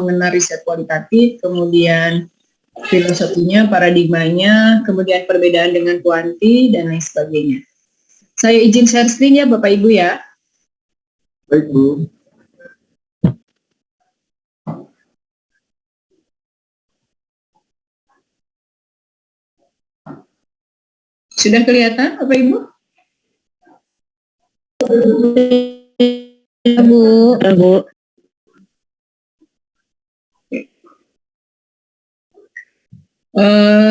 mengenal riset kualitatif, kemudian filosofinya, paradigmanya, kemudian perbedaan dengan kuanti, dan lain sebagainya. Saya izin share screen ya Bapak Ibu ya. Baik Bu. Sudah kelihatan Bapak Ibu? Ya, Bu. Ya, Bu.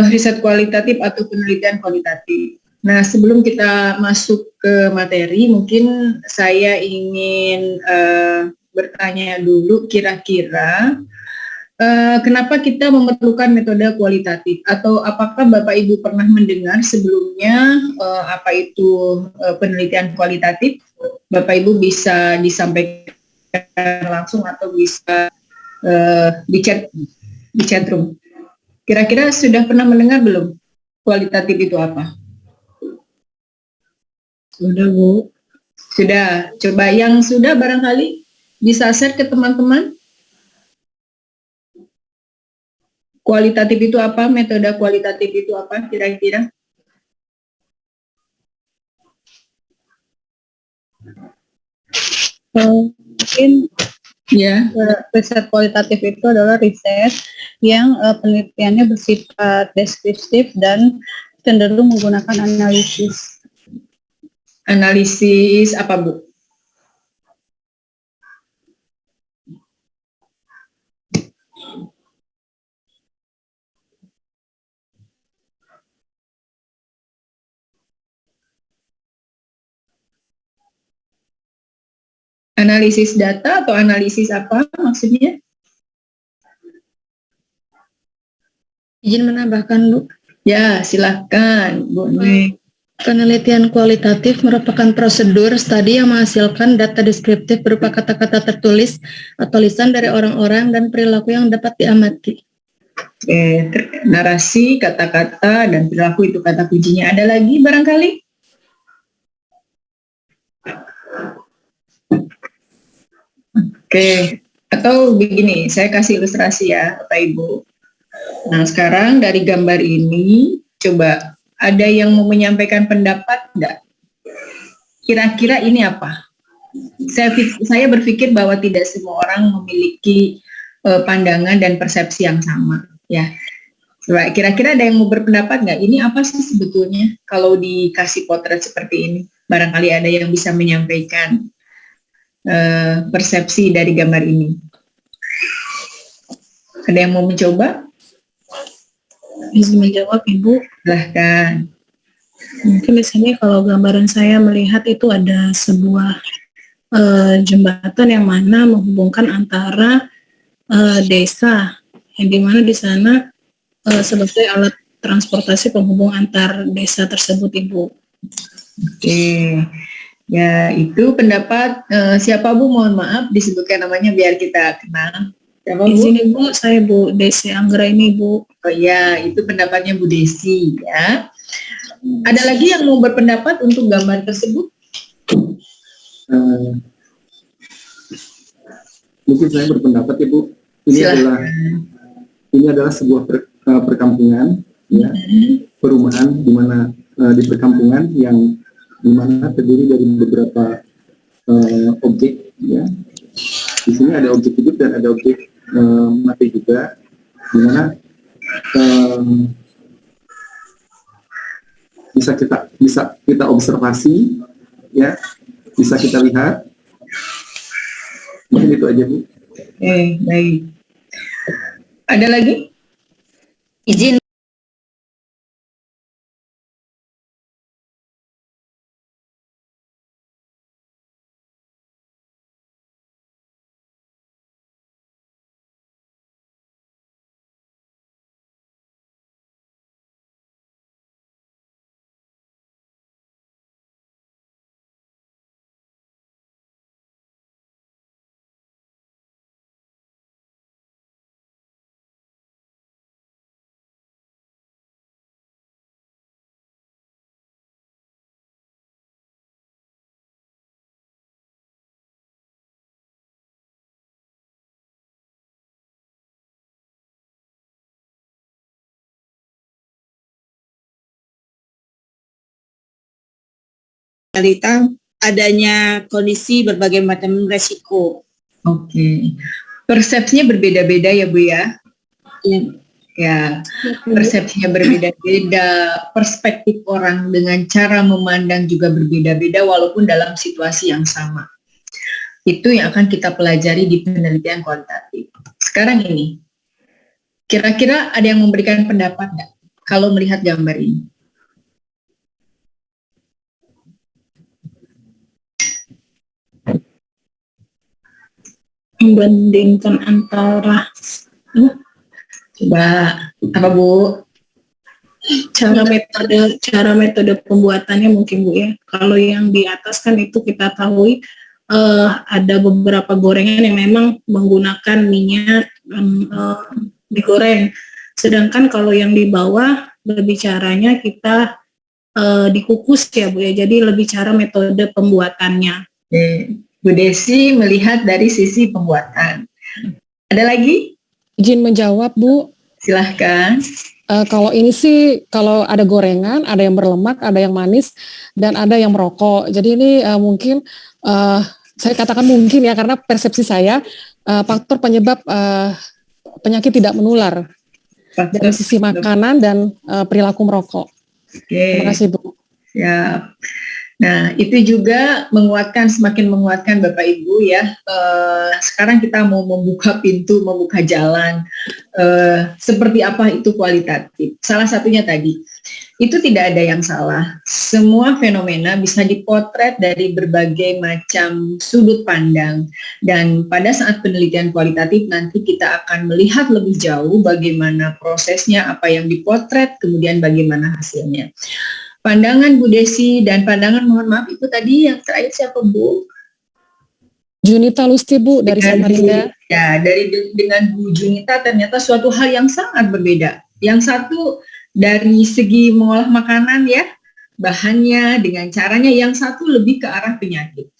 Riset kualitatif atau penelitian kualitatif. Nah, sebelum kita masuk ke materi, mungkin saya ingin bertanya dulu kira-kira kenapa kita memerlukan metode kualitatif, atau apakah Bapak Ibu pernah mendengar sebelumnya apa itu penelitian kualitatif? Bapak Ibu bisa disampaikan langsung atau bisa di chat room. Kira-kira sudah pernah mendengar belum kualitatif itu apa? Sudah, Bu. Sudah. Coba yang sudah barangkali bisa share ke teman-teman. Kualitatif itu apa? Metode kualitatif itu apa kira-kira? Mungkin Ya. riset kualitatif itu adalah riset yang penelitiannya bersifat deskriptif dan cenderung menggunakan analisis. Analisis apa, Bu? Analisis data atau analisis apa maksudnya? Izin menambahkan, Bu. Ya, silakan, Bu. Penelitian kualitatif merupakan prosedur studi yang menghasilkan data deskriptif berupa kata-kata tertulis atau lisan dari orang-orang dan perilaku yang dapat diamati. Narasi, kata-kata, dan perilaku itu kata kuncinya. Ada lagi barangkali? Oke, atau begini, saya kasih ilustrasi ya, Bapak Ibu. Nah, sekarang dari gambar ini, coba ada yang mau menyampaikan pendapat enggak? Kira-kira ini apa? Saya berpikir bahwa tidak semua orang memiliki pandangan dan persepsi yang sama, ya. Coba kira-kira ada yang mau berpendapat nggak? Ini apa sih sebetulnya kalau dikasih potret seperti ini? Barangkali ada yang bisa menyampaikan persepsi dari gambar ini. Ada yang mau mencoba? Bisa menjawab, Ibu. Silahkan. Mungkin di sini kalau gambaran saya melihat itu ada sebuah jembatan yang mana menghubungkan antara desa, yang dimana di sana sebagai alat transportasi penghubung antar desa tersebut, Ibu. Oke, ya itu pendapat siapa Bu? Mohon maaf disebutkan namanya biar kita kenal. Siapa Bu? Izin Ibu, saya Bu Desi Anggra ini, Bu. Oh ya, itu pendapatnya Bu Desi ya. Ada lagi yang mau berpendapat untuk gambar tersebut? Mungkin saya berpendapat ya Bu, ini adalah sebuah perkampungan, ya, perumahan di mana di perkampungan yang dimana terdiri dari beberapa objek, ya. Di sini ada objek hidup dan ada objek mati juga, dimana bisa kita observasi, ya, bisa kita lihat. Mungkin itu aja Bu. Baik. Ada lagi? Izin realita adanya kondisi berbagai macam resiko. Oke. Persepsinya berbeda-beda ya Bu ya? Ya, persepsinya berbeda-beda, perspektif orang dengan cara memandang juga berbeda-beda walaupun dalam situasi yang sama. Itu yang akan kita pelajari di penelitian kualitatif. Sekarang ini, kira-kira ada yang memberikan pendapat nggak kalau melihat gambar ini? Membandingkan antara Coba, apa Bu? cara metode pembuatannya mungkin Bu ya. Kalau yang di atas kan itu kita tahu ada beberapa gorengan yang memang menggunakan minyak digoreng. Sedangkan kalau yang di bawah lebih caranya kita dikukus ya Bu ya. Jadi lebih cara metode pembuatannya. Bu Desi melihat dari sisi pembuatan. Ada lagi? Izin menjawab Bu. Silahkan. Kalau ini sih, kalau ada gorengan, ada yang berlemak, ada yang manis, dan ada yang merokok. Jadi ini mungkin, saya katakan mungkin ya, karena persepsi saya, faktor penyebab penyakit tidak menular. Dari sisi makanan dan perilaku merokok. Oke. Terima kasih Bu. Ya. Nah, itu juga semakin menguatkan Bapak Ibu ya. Sekarang kita mau membuka pintu, membuka jalan. Seperti apa itu kualitatif? Salah satunya tadi, itu tidak ada yang salah. Semua fenomena bisa dipotret dari berbagai macam sudut pandang. Dan pada saat penelitian kualitatif nanti kita akan melihat lebih jauh bagaimana prosesnya, apa yang dipotret, kemudian bagaimana hasilnya. Pandangan Bu Desi dan pandangan, mohon maaf itu tadi yang terakhir siapa Bu? Junita Lusti Bu dari Samarinda. Ya, dengan Bu Junita ternyata suatu hal yang sangat berbeda. Yang satu dari segi mengolah makanan ya, bahannya dengan caranya, yang satu lebih ke arah penyakit.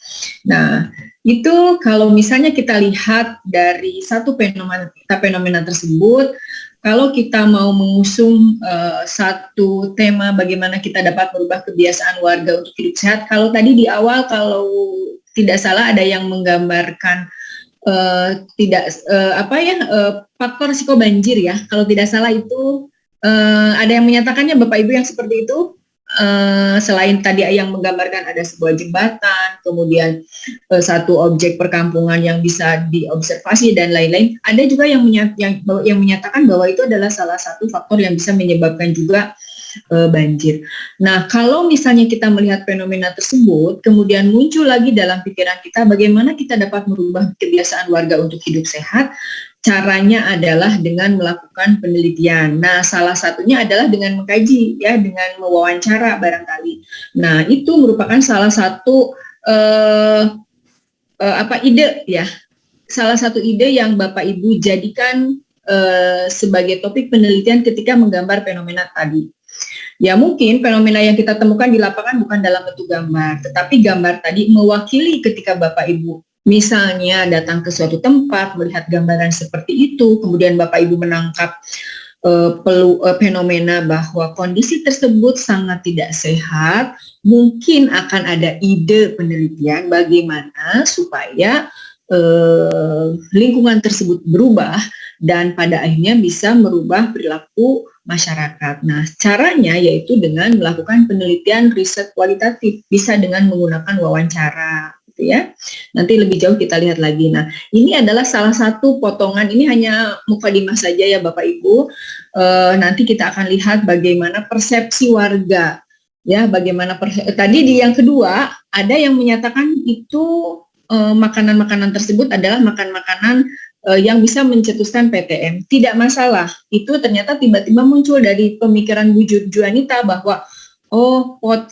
Nah, itu kalau misalnya kita lihat dari satu fenomena tersebut, kalau kita mau mengusung satu tema bagaimana kita dapat merubah kebiasaan warga untuk hidup sehat, kalau tadi di awal kalau tidak salah ada yang menggambarkan faktor risiko banjir ya, kalau tidak salah itu ada yang menyatakannya Bapak Ibu yang seperti itu. Selain tadi yang menggambarkan ada sebuah jembatan, kemudian satu objek perkampungan yang bisa diobservasi dan lain-lain, ada juga yang menyatakan bahwa itu adalah salah satu faktor yang bisa menyebabkan juga banjir. Nah, kalau misalnya kita melihat fenomena tersebut, kemudian muncul lagi dalam pikiran kita bagaimana kita dapat merubah kebiasaan warga untuk hidup sehat. Caranya adalah dengan melakukan penelitian. Nah, salah satunya adalah dengan mengkaji, ya, dengan mewawancara barangkali. Nah, itu merupakan salah satu ide, ya, salah satu ide yang Bapak Ibu jadikan sebagai topik penelitian ketika menggambar fenomena tadi. Ya, mungkin fenomena yang kita temukan di lapangan bukan dalam bentuk gambar, tetapi gambar tadi mewakili ketika Bapak Ibu misalnya datang ke suatu tempat, melihat gambaran seperti itu, kemudian Bapak Ibu menangkap fenomena bahwa kondisi tersebut sangat tidak sehat, mungkin akan ada ide penelitian bagaimana supaya lingkungan tersebut berubah dan pada akhirnya bisa merubah perilaku masyarakat. Nah, caranya yaitu dengan melakukan penelitian riset kualitatif, bisa dengan menggunakan wawancara. Ya, nanti lebih jauh kita lihat lagi. Nah, ini adalah salah satu potongan, ini hanya mukadimah saja ya Bapak Ibu. Nanti kita akan lihat bagaimana persepsi warga, ya, bagaimana tadi di yang kedua ada yang menyatakan itu makanan-makanan tersebut adalah makanan-makanan yang bisa mencetuskan PTM. Tidak masalah, itu ternyata tiba-tiba muncul dari pemikiran Bu Juanita bahwa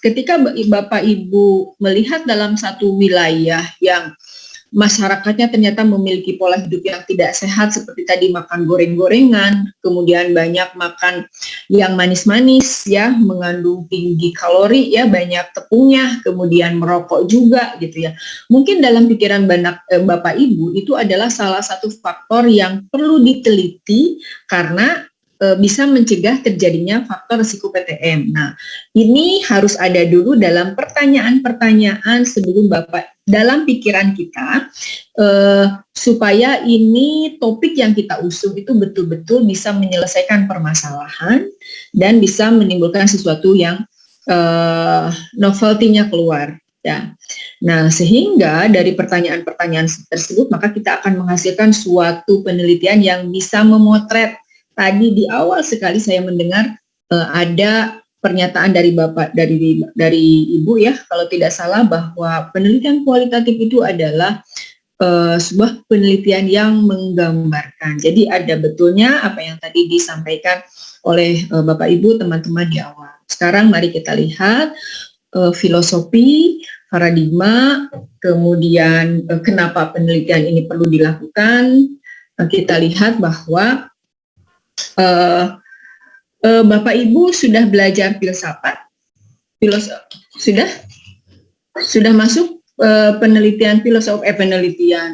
ketika Bapak Ibu melihat dalam satu wilayah yang masyarakatnya ternyata memiliki pola hidup yang tidak sehat seperti tadi makan goreng-gorengan, kemudian banyak makan yang manis-manis ya, mengandung tinggi kalori ya, banyak tepungnya, kemudian merokok juga gitu ya. Mungkin dalam pikiran Bapak Ibu itu adalah salah satu faktor yang perlu diteliti karena bisa mencegah terjadinya faktor risiko PTM. Nah, ini harus ada dulu dalam pertanyaan-pertanyaan sebelum Bapak dalam pikiran kita, supaya ini topik yang kita usung itu betul-betul bisa menyelesaikan permasalahan dan bisa menimbulkan sesuatu yang novelty-nya keluar. Ya. Nah, sehingga dari pertanyaan-pertanyaan tersebut maka kita akan menghasilkan suatu penelitian yang bisa memotret. Tadi di awal sekali saya mendengar ada pernyataan dari Bapak dari Ibu ya, kalau tidak salah, bahwa penelitian kualitatif itu adalah sebuah penelitian yang menggambarkan. Jadi ada betulnya apa yang tadi disampaikan oleh Bapak Ibu teman-teman di awal. Sekarang mari kita lihat filosofi, paradigma, kemudian kenapa penelitian ini perlu dilakukan. Kita lihat bahwa Bapak Ibu sudah belajar filsafat, sudah masuk penelitian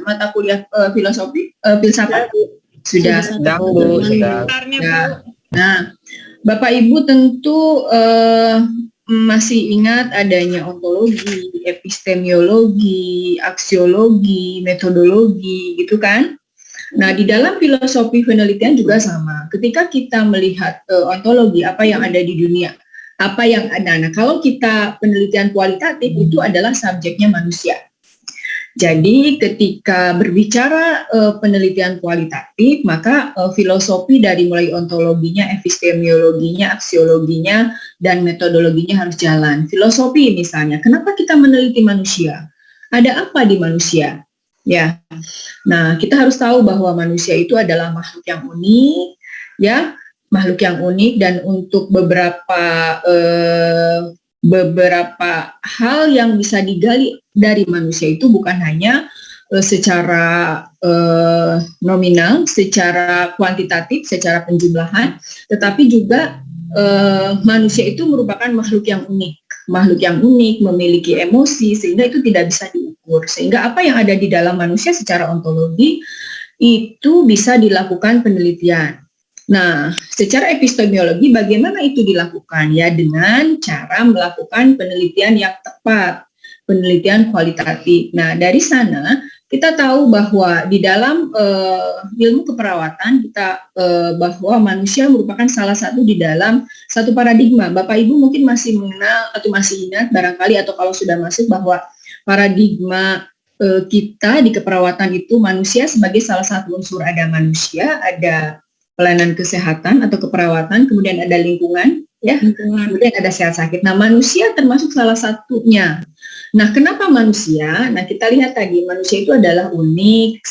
mata kuliah filosofi filsafat sudah. Bu, sudah. Nah, Bapak Ibu tentu masih ingat adanya ontologi, epistemologi, aksiologi, metodologi, gitu kan? Nah, di dalam filosofi penelitian juga sama. Ketika kita melihat ontologi, apa yang ada di dunia, apa yang ada. Nah, kalau kita penelitian kualitatif itu adalah subjeknya manusia. Jadi, ketika berbicara penelitian kualitatif, maka filosofi dari mulai ontologinya, epistemologinya, aksiologinya, dan metodologinya harus jalan. Filosofi misalnya, kenapa kita meneliti manusia? Ada apa di manusia? Ya, nah kita harus tahu bahwa manusia itu adalah makhluk yang unik, ya, makhluk yang unik, dan untuk beberapa hal yang bisa digali dari manusia itu bukan hanya secara nominal, secara kuantitatif, secara penjumlahan, tetapi juga manusia itu merupakan makhluk yang unik memiliki emosi sehingga itu tidak bisa diukur. Sehingga apa yang ada di dalam manusia secara ontologi itu bisa dilakukan penelitian. Nah, secara epistemologi bagaimana itu dilakukan? Ya, dengan cara melakukan penelitian yang tepat, penelitian kualitatif. Nah, dari sana kita tahu bahwa di dalam ilmu keperawatan kita bahwa manusia merupakan salah satu di dalam satu paradigma. Bapak Ibu mungkin masih mengenal atau masih ingat barangkali, atau kalau sudah masuk, bahwa paradigma kita di keperawatan itu manusia sebagai salah satu unsur. Ada manusia, ada pelayanan kesehatan atau keperawatan, kemudian ada lingkungan, ya, kemudian ada sehat sakit. Nah, manusia termasuk salah satunya. Nah, kenapa manusia? Nah, kita lihat tadi, manusia itu adalah unik,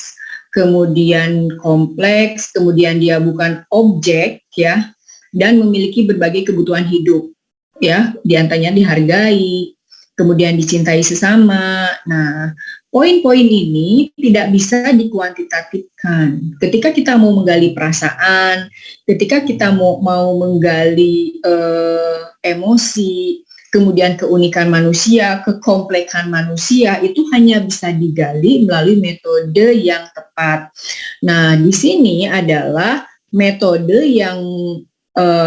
kemudian kompleks, kemudian dia bukan objek, ya, dan memiliki berbagai kebutuhan hidup, ya, diantaranya dihargai, kemudian dicintai sesama. Nah, poin-poin ini tidak bisa dikuantitatifkan. Ketika kita mau menggali perasaan, ketika kita mau menggali emosi, kemudian keunikan manusia, kekompleksan manusia, itu hanya bisa digali melalui metode yang tepat. Nah, di sini adalah metode yang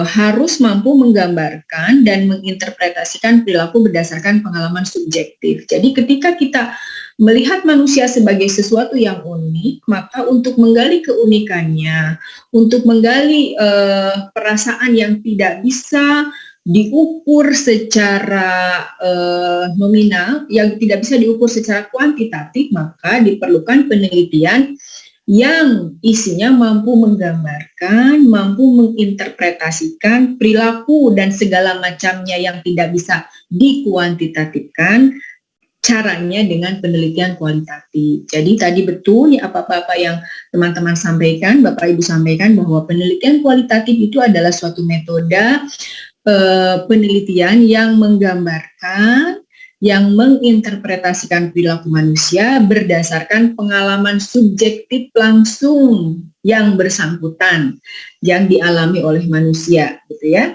harus mampu menggambarkan dan menginterpretasikan perilaku berdasarkan pengalaman subjektif. Jadi ketika kita melihat manusia sebagai sesuatu yang unik, maka untuk menggali keunikannya, untuk menggali perasaan yang tidak bisa diukur secara nominal, yang tidak bisa diukur secara kuantitatif, maka diperlukan penelitian yang isinya mampu menggambarkan, mampu menginterpretasikan perilaku dan segala macamnya yang tidak bisa dikuantitatifkan, caranya dengan penelitian kualitatif. Jadi tadi betul ya apa-apa yang teman-teman sampaikan, Bapak Ibu sampaikan, bahwa penelitian kualitatif itu adalah suatu metode penelitian yang menggambarkan, yang menginterpretasikan perilaku manusia berdasarkan pengalaman subjektif langsung yang bersangkutan, yang dialami oleh manusia, gitu ya.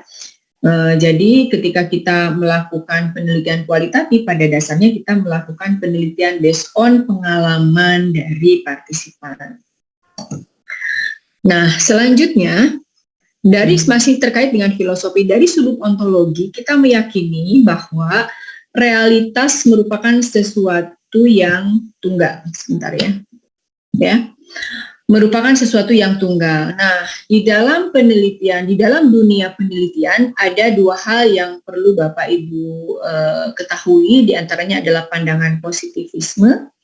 Jadi ketika kita melakukan penelitian kualitatif, pada dasarnya kita melakukan penelitian based on pengalaman dari partisipan. Nah, selanjutnya, masih terkait dengan filosofi, dari sudut ontologi kita meyakini bahwa realitas merupakan sesuatu yang tunggal. Sebentar ya, merupakan sesuatu yang tunggal. Nah, di dalam penelitian, di dalam dunia penelitian ada dua hal yang perlu Bapak Ibu ketahui, diantaranya adalah pandangan positivisme.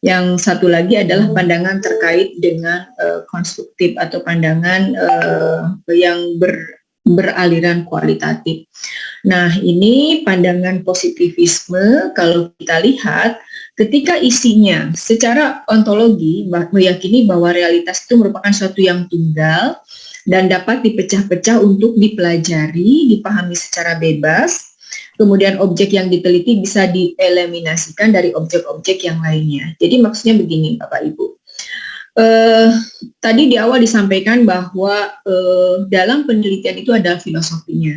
Yang satu lagi adalah pandangan terkait dengan konstruktif atau pandangan yang beraliran kualitatif. Nah, ini pandangan positivisme kalau kita lihat ketika isinya secara ontologi meyakini bahwa realitas itu merupakan suatu yang tunggal dan dapat dipecah-pecah untuk dipelajari, dipahami secara bebas. Kemudian objek yang diteliti bisa dieliminasikan dari objek-objek yang lainnya. Jadi maksudnya begini Bapak Ibu. Tadi di awal disampaikan bahwa dalam penelitian itu ada filosofinya.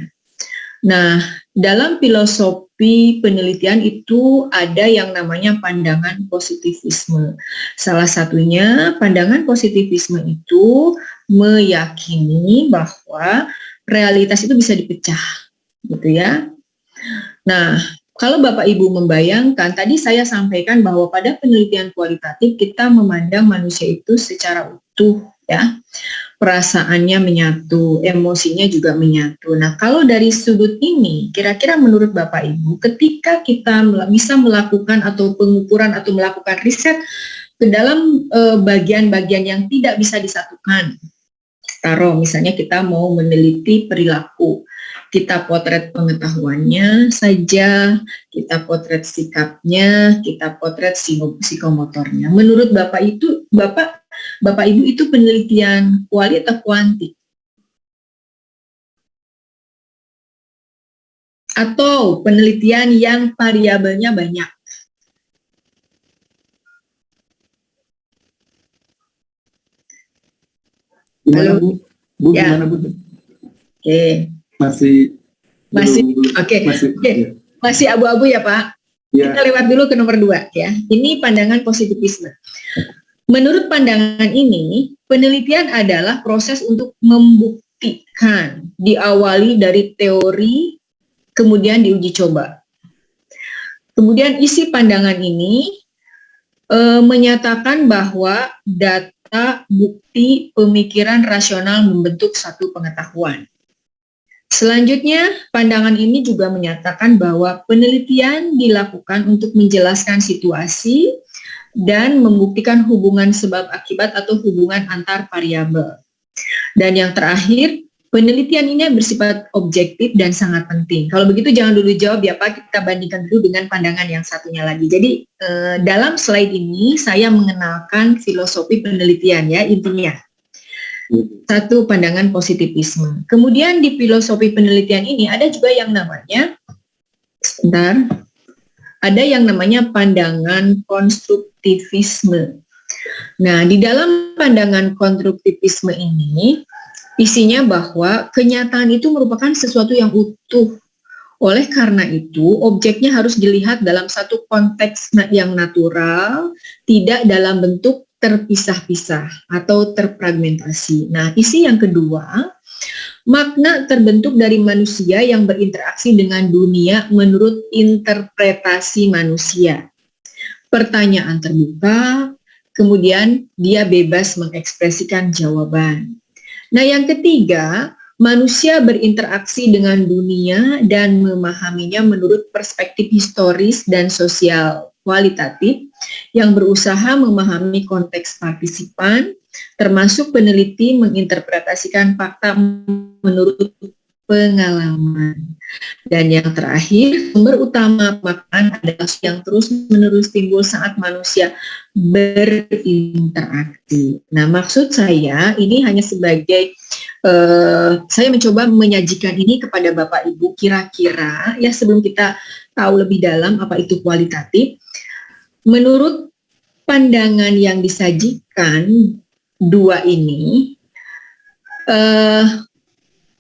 Nah, dalam filosofi penelitian itu ada yang namanya pandangan positivisme. Salah satunya pandangan positivisme itu meyakini bahwa realitas itu bisa dipecah, gitu ya. Nah, kalau Bapak Ibu membayangkan, tadi saya sampaikan bahwa pada penelitian kualitatif kita memandang manusia itu secara utuh, ya. Perasaannya menyatu, emosinya juga menyatu. Nah, kalau dari sudut ini, kira-kira menurut Bapak Ibu, ketika kita bisa melakukan atau pengukuran atau melakukan riset ke dalam bagian-bagian yang tidak bisa disatukan, taruh misalnya kita mau meneliti perilaku, kita potret pengetahuannya saja, kita potret sikapnya, kita potret psikomotornya. Menurut Bapak Ibu itu penelitian kuali atau kuanti? Atau penelitian yang variabelnya banyak? Gimana Halo? Bu? Bu Ya. gimana Bu? Oke. Masih Oke. Masih abu-abu ya Pak? Ya. Kita lewat dulu ke nomor 2 ya. Ini pandangan positivisme. Menurut pandangan ini, penelitian adalah proses untuk membuktikan, diawali dari teori, kemudian diuji coba. Kemudian isi pandangan ini menyatakan bahwa data, bukti, pemikiran rasional membentuk satu pengetahuan. Selanjutnya, pandangan ini juga menyatakan bahwa penelitian dilakukan untuk menjelaskan situasi dan membuktikan hubungan sebab akibat atau hubungan antar variabel. Dan yang terakhir, penelitian ini bersifat objektif dan sangat penting. Kalau begitu jangan dulu jawab ya Pak, kita bandingkan dulu dengan pandangan yang satunya lagi. Jadi dalam slide ini saya mengenalkan filosofi penelitian ya intinya. Satu, pandangan positivisme. Kemudian di filosofi penelitian ini ada juga yang namanya, ada yang namanya pandangan konstruktivisme. Nah, di dalam pandangan konstruktivisme ini, isinya bahwa kenyataan itu merupakan sesuatu yang utuh. Oleh karena itu, objeknya harus dilihat dalam satu konteks yang natural, tidak dalam bentuk terpisah-pisah atau terfragmentasi. Nah, isi yang kedua, makna terbentuk dari manusia yang berinteraksi dengan dunia menurut interpretasi manusia. Pertanyaan terbuka, kemudian dia bebas mengekspresikan jawaban. Nah, yang ketiga, manusia berinteraksi dengan dunia dan memahaminya menurut perspektif historis dan sosial kualitatif yang berusaha memahami konteks partisipan, termasuk peneliti menginterpretasikan fakta menurut pengalaman. Dan yang terakhir, sumber utama pemaparan adalah yang terus-menerus timbul saat manusia berinteraksi. Nah, maksud saya ini hanya sebagai saya mencoba menyajikan ini kepada Bapak Ibu kira-kira ya sebelum kita tahu lebih dalam apa itu kualitatif. Menurut pandangan yang disajikan dua ini,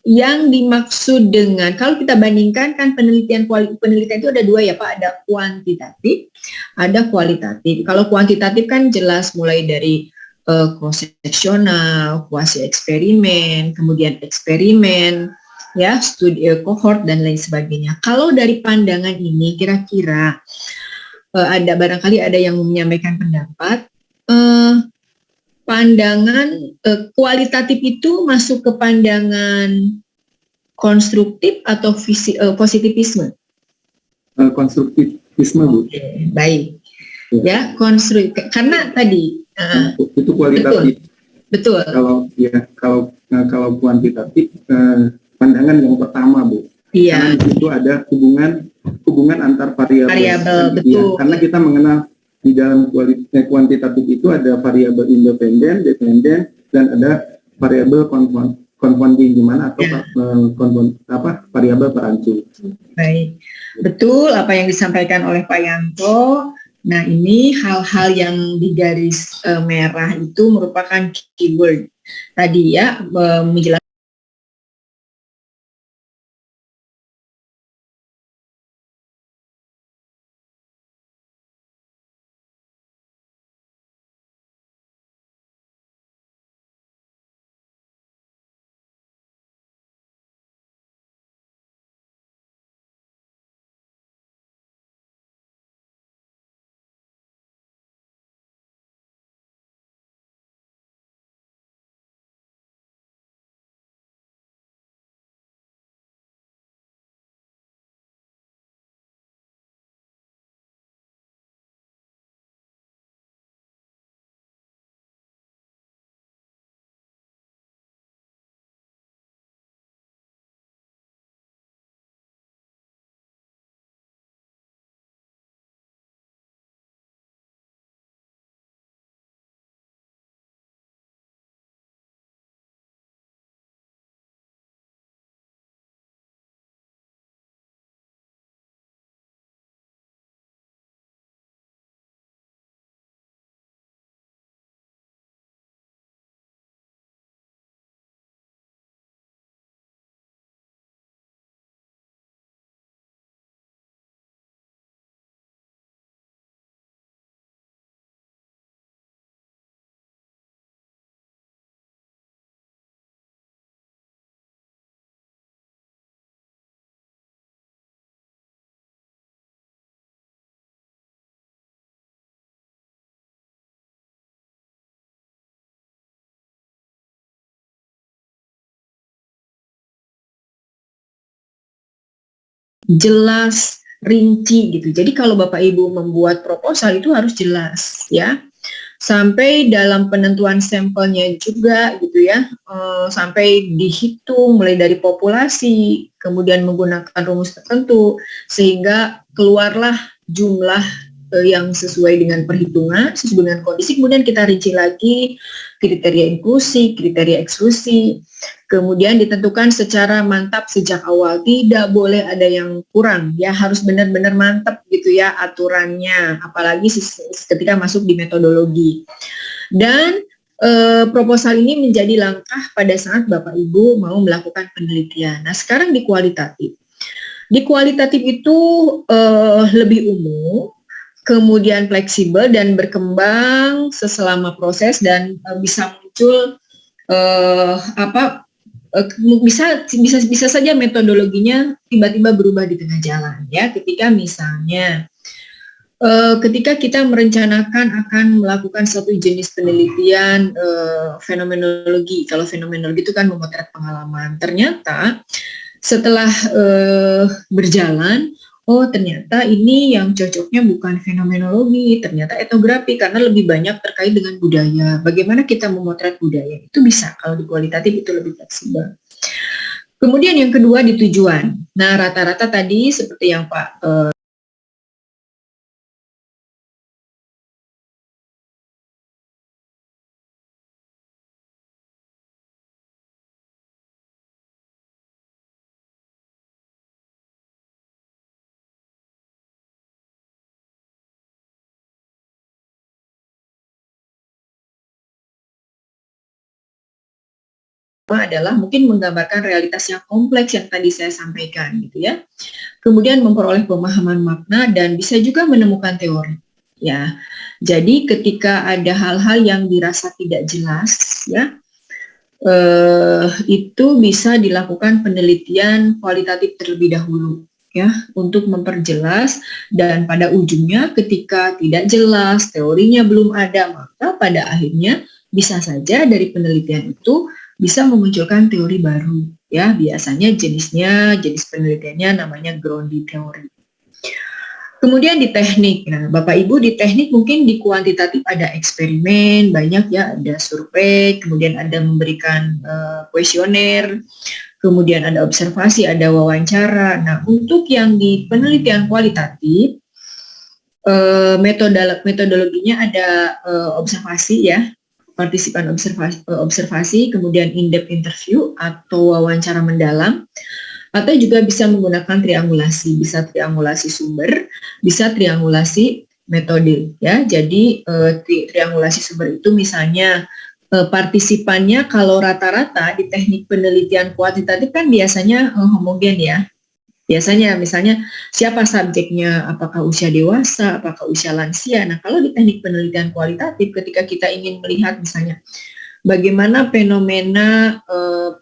yang dimaksud dengan, kalau kita bandingkan kan penelitian itu ada dua ya Pak, ada kuantitatif, ada kualitatif. Kalau kuantitatif kan jelas mulai dari cross-seksional, kuasi eksperimen, kemudian eksperimen, ya, studi kohort dan lain sebagainya. Kalau dari pandangan ini kira-kira ada barangkali ada yang menyampaikan pendapat, pandangan kualitatif itu masuk ke pandangan konstruktif atau positivisme? Konstruktivisme, Bu. Oke, baik. Ya, konstruktif. Karena tadi itu kualitatif. Betul. Kalau kuantitatif, pandangan yang pertama, Bu. Iya. Karena di situ ada hubungan antar variabel. Betul. Ya, karena kita mengenal di dalam kuantitatif itu ada variabel independen, dependen, dan ada variabel confounding di mana atau variabel perancu. Baik, betul apa yang disampaikan oleh Pak Yanto. Nah, ini hal-hal yang di garis merah itu merupakan keyword tadi ya, menjelaskan. Jelas, rinci gitu. Jadi kalau Bapak Ibu membuat proposal itu harus jelas ya. Sampai dalam penentuan sampelnya juga gitu ya. Sampai dihitung mulai dari populasi, kemudian menggunakan rumus tertentu sehingga keluarlah jumlah yang sesuai dengan perhitungan, sesuai dengan kondisi, kemudian kita rinci lagi kriteria inklusi, kriteria eksklusi, kemudian ditentukan secara mantap sejak awal, tidak boleh ada yang kurang, ya harus benar-benar mantap gitu ya aturannya, apalagi ketika masuk di metodologi. Dan proposal ini menjadi langkah pada saat Bapak Ibu mau melakukan penelitian. Nah sekarang di kualitatif. Di kualitatif itu lebih umum, kemudian fleksibel dan berkembang selama proses dan bisa muncul bisa saja metodologinya tiba-tiba berubah di tengah jalan ya, ketika misalnya ketika kita merencanakan akan melakukan suatu jenis penelitian fenomenologi. Kalau fenomenologi itu kan memotret pengalaman, ternyata setelah berjalan, oh ternyata ini yang cocoknya bukan fenomenologi, ternyata etnografi karena lebih banyak terkait dengan budaya. Bagaimana kita memotret budaya itu bisa, kalau di kualitatif itu lebih fleksibel. Kemudian yang kedua di tujuan. Nah rata-rata tadi seperti yang Pak adalah mungkin menggambarkan realitas yang kompleks yang tadi saya sampaikan gitu ya. Kemudian memperoleh pemahaman makna dan bisa juga menemukan teori. ya. Jadi ketika ada hal-hal yang dirasa tidak jelas, ya, itu bisa dilakukan penelitian kualitatif terlebih dahulu, ya, untuk memperjelas, dan pada ujungnya ketika tidak jelas, teorinya belum ada, maka pada akhirnya bisa saja dari penelitian itu bisa memunculkan teori baru, ya. Biasanya jenis penelitiannya namanya grounded theory. Kemudian di teknik, nah Bapak Ibu di teknik mungkin di kuantitatif ada eksperimen, banyak ya, ada survei, kemudian ada memberikan kuesioner, kemudian ada observasi, ada wawancara. Nah untuk yang di penelitian kualitatif, metodologinya ada observasi ya, partisipan observasi, kemudian in-depth interview atau wawancara mendalam, atau juga bisa menggunakan triangulasi, bisa triangulasi sumber, bisa triangulasi metode, ya. Jadi triangulasi sumber itu misalnya partisipannya kalau rata-rata di teknik penelitian kuantitatif kan biasanya homogen ya. Biasanya misalnya siapa subjeknya, apakah usia dewasa, apakah usia lansia. Nah kalau di teknik penelitian kualitatif ketika kita ingin melihat misalnya bagaimana fenomena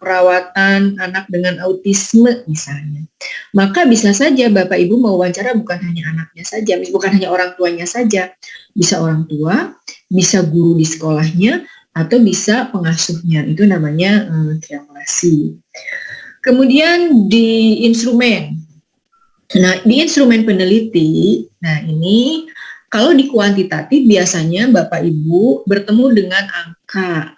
perawatan anak dengan autisme misalnya, maka bisa saja Bapak Ibu mewawancara bukan hanya anaknya saja, bukan hanya orang tuanya saja, bisa orang tua, bisa guru di sekolahnya, atau bisa pengasuhnya. Itu namanya triangulasi. Kemudian di instrumen, nah di instrumen peneliti, nah ini kalau di kuantitatif biasanya Bapak Ibu bertemu dengan angka,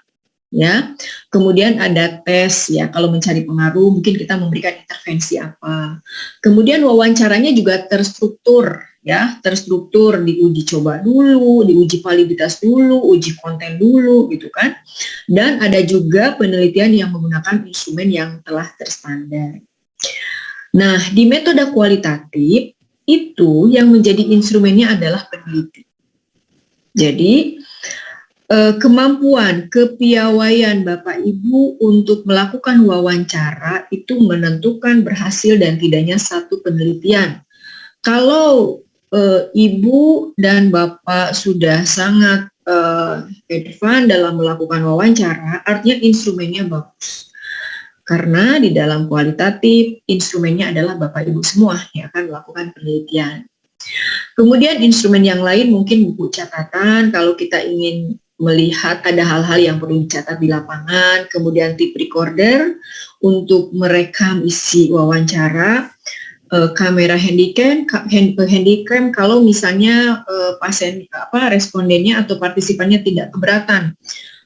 ya. Kemudian ada tes ya, kalau mencari pengaruh mungkin kita memberikan intervensi apa. Kemudian wawancaranya juga terstruktur ya, terstruktur, diuji coba dulu, diuji validitas dulu, uji konten dulu gitu kan. Dan ada juga penelitian yang menggunakan instrumen yang telah terstandar. Nah, di metode kualitatif itu yang menjadi instrumennya adalah peneliti. Jadi kemampuan, kepiawaian Bapak Ibu untuk melakukan wawancara itu menentukan berhasil dan tidaknya satu penelitian. Kalau Ibu dan Bapak sudah sangat advance dalam melakukan wawancara, artinya instrumennya bagus. Karena di dalam kualitatif, instrumennya adalah Bapak Ibu semua yang akan melakukan penelitian. Kemudian instrumen yang lain mungkin buku catatan, kalau kita ingin melihat ada hal-hal yang perlu dicatat di lapangan, kemudian tape recorder untuk merekam isi wawancara, kamera handycam kalau misalnya respondennya atau partisipannya tidak keberatan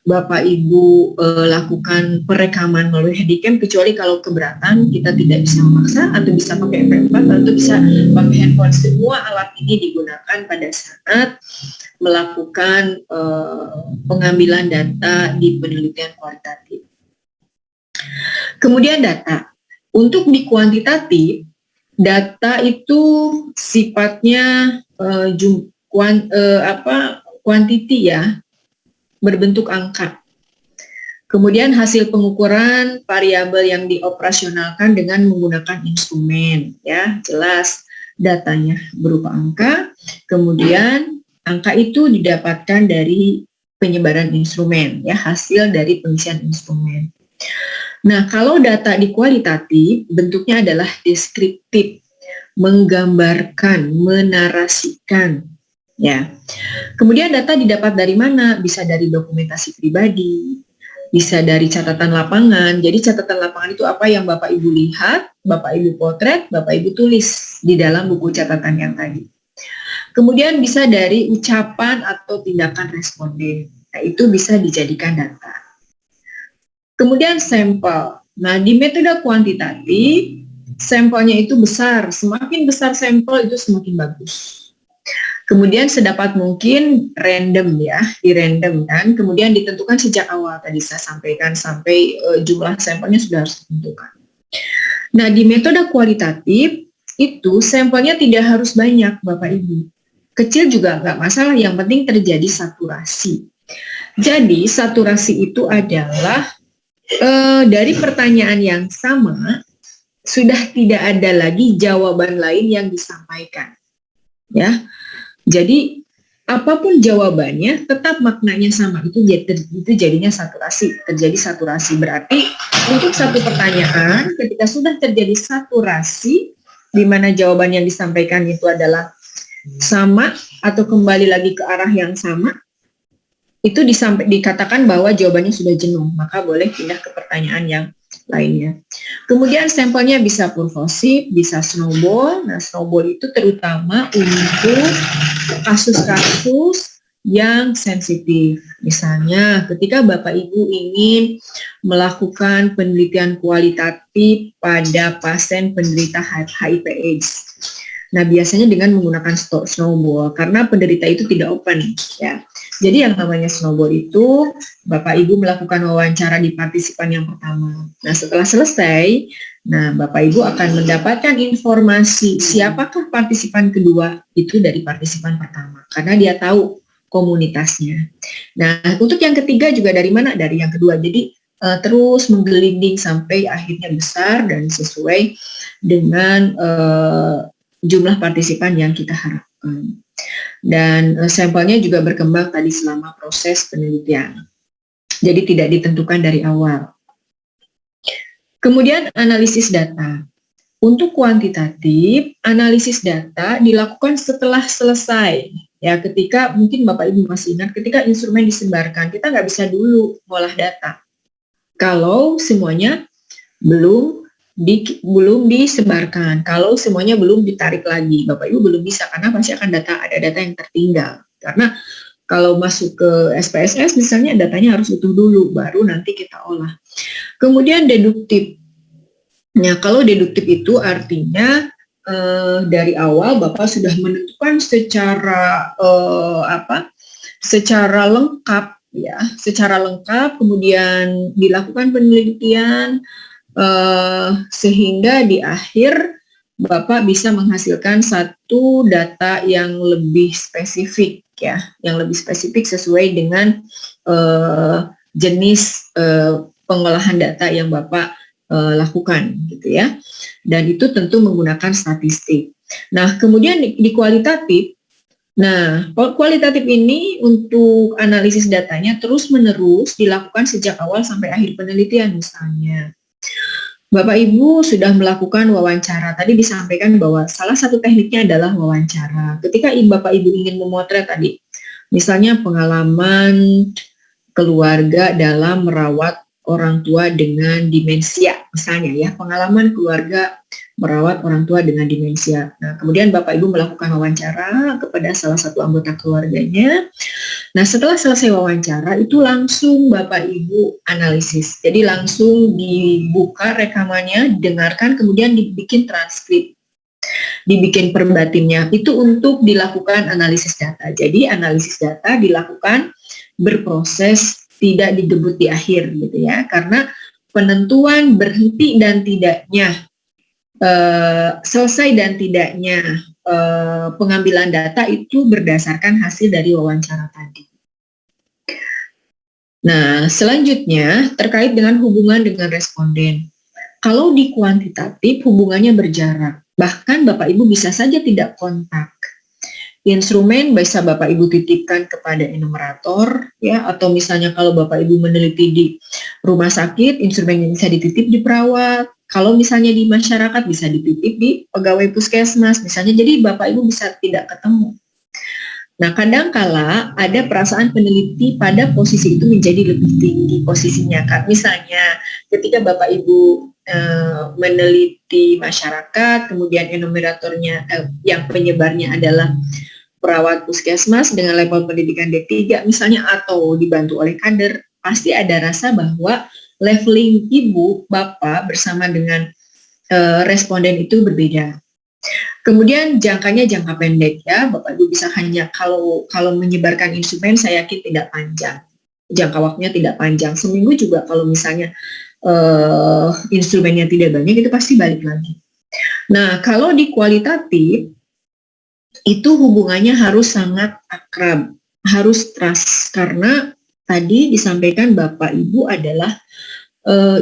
Bapak Ibu lakukan perekaman melalui handycam, kecuali kalau keberatan kita tidak bisa memaksa, atau bisa pakai MP4 atau bisa pakai handphone. Semua alat ini digunakan pada saat melakukan pengambilan data di penelitian kualitatif. Kemudian data. Untuk di kuantitatif, data itu sifatnya kuantiti ya, berbentuk angka. Kemudian hasil pengukuran variabel yang dioperasionalkan dengan menggunakan instrumen, ya, jelas datanya berupa angka. Kemudian angka itu didapatkan dari penyebaran instrumen, ya, hasil dari pengisian instrumen. Nah, kalau data di kualitatif bentuknya adalah deskriptif, menggambarkan, menarasikan, ya. Kemudian data didapat dari mana? Bisa dari dokumentasi pribadi, bisa dari catatan lapangan. Jadi catatan lapangan itu apa yang Bapak Ibu lihat, Bapak Ibu potret, Bapak Ibu tulis di dalam buku catatan yang tadi. Kemudian bisa dari ucapan atau tindakan responden. Nah, itu bisa dijadikan data. Kemudian sampel. Nah, di metode kuantitatif, sampelnya itu besar. Semakin besar sampel itu semakin bagus. Kemudian sedapat mungkin random ya, di random kan. Kemudian ditentukan sejak awal, tadi saya sampaikan, sampai jumlah sampelnya sudah harus ditentukan. Nah, di metode kualitatif, itu sampelnya tidak harus banyak Bapak Ibu. Kecil juga nggak masalah, yang penting terjadi saturasi. Jadi saturasi itu adalah dari pertanyaan yang sama, sudah tidak ada lagi jawaban lain yang disampaikan. Ya, jadi apapun jawabannya tetap maknanya sama, itu jadinya saturasi, terjadi saturasi. Berarti untuk satu pertanyaan ketika sudah terjadi saturasi di mana jawaban yang disampaikan itu adalah sama atau kembali lagi ke arah yang sama, itu dikatakan bahwa jawabannya sudah jenuh, maka boleh pindah ke pertanyaan yang lainnya. Kemudian sampelnya bisa purposive, bisa snowball. Nah, snowball itu terutama untuk kasus-kasus yang sensitif. Misalnya ketika Bapak Ibu ingin melakukan penelitian kualitatif pada pasien penderita HIV/AIDS. Nah, biasanya dengan menggunakan snowball karena penderita itu tidak open, ya. Jadi yang namanya snowball itu Bapak Ibu melakukan wawancara di partisipan yang pertama. Nah, setelah selesai, Bapak Ibu akan mendapatkan informasi siapakah partisipan kedua itu dari partisipan pertama karena dia tahu komunitasnya. Nah, untuk yang ketiga juga dari mana? Dari yang kedua. Jadi terus menggelinding sampai akhirnya besar dan sesuai dengan jumlah partisipan yang kita harapkan. Dan sampelnya juga berkembang tadi selama proses penelitian. Jadi tidak ditentukan dari awal. Kemudian analisis data. Untuk kuantitatif, analisis data dilakukan setelah selesai. Ya, ketika mungkin Bapak Ibu masih ingat ketika instrumen disebarkan, kita nggak bisa dulu ngolah data. Kalau semuanya belum disebarkan, kalau semuanya belum ditarik lagi, Bapak Ibu belum bisa karena pasti akan ada data yang tertinggal. Karena kalau masuk ke SPSS misalnya datanya harus utuh dulu, baru nanti kita olah. Kemudian deduktif. Nah, kalau deduktif itu artinya dari awal Bapak sudah menentukan secara lengkap, ya, secara lengkap, kemudian dilakukan penelitian. Sehingga di akhir Bapak bisa menghasilkan satu data yang lebih spesifik, ya, yang lebih spesifik sesuai dengan jenis pengolahan data yang Bapak lakukan, gitu ya. Dan itu tentu menggunakan statistik. Nah, kemudian di kualitatif. Nah, kualitatif ini untuk analisis datanya terus-menerus dilakukan sejak awal sampai akhir penelitian misalnya. Bapak Ibu sudah melakukan wawancara. Tadi disampaikan bahwa salah satu tekniknya adalah wawancara. Ketika Bapak Ibu ingin memotret tadi, misalnya pengalaman keluarga dalam merawat orang tua dengan demensia, misalnya ya, pengalaman keluarga merawat orang tua dengan demensia. Nah, kemudian Bapak Ibu melakukan wawancara kepada salah satu anggota keluarganya. Nah, setelah selesai wawancara, itu langsung Bapak Ibu analisis. Jadi langsung dibuka rekamannya, dengarkan, kemudian dibikin transkrip, dibikin perbatinnya. Itu untuk dilakukan analisis data. Jadi analisis data dilakukan berproses, tidak digebut di akhir, gitu ya. Karena penentuan berhenti dan tidaknya, selesai dan tidaknya pengambilan data itu berdasarkan hasil dari wawancara tadi. Nah, selanjutnya terkait dengan hubungan dengan responden. Kalau di kuantitatif hubungannya berjarak, bahkan Bapak Ibu bisa saja tidak kontak. Instrumen bisa Bapak Ibu titipkan kepada enumerator, ya, atau misalnya kalau Bapak Ibu meneliti di rumah sakit, instrumennya bisa dititip di perawat. Kalau misalnya di masyarakat bisa dititip di pegawai puskesmas, misalnya. Jadi Bapak Ibu bisa tidak ketemu. Nah, kadangkala ada perasaan peneliti pada posisi itu menjadi lebih tinggi posisinya, kan? Misalnya ketika Bapak Ibu meneliti masyarakat, kemudian enumeratornya yang penyebarnya adalah perawat puskesmas dengan level pendidikan D3 misalnya, atau dibantu oleh kader, pasti ada rasa bahwa leveling Ibu, Bapak bersama dengan responden itu berbeda. Kemudian jangkanya jangka pendek, ya, Bapak Ibu bisa hanya kalau menyebarkan instrumen saya yakin tidak panjang, jangka waktunya tidak panjang, seminggu juga kalau misalnya instrumennya tidak banyak itu pasti balik lagi. Nah, kalau di kualitatif itu hubungannya harus sangat akrab, harus trust, karena tadi disampaikan Bapak Ibu adalah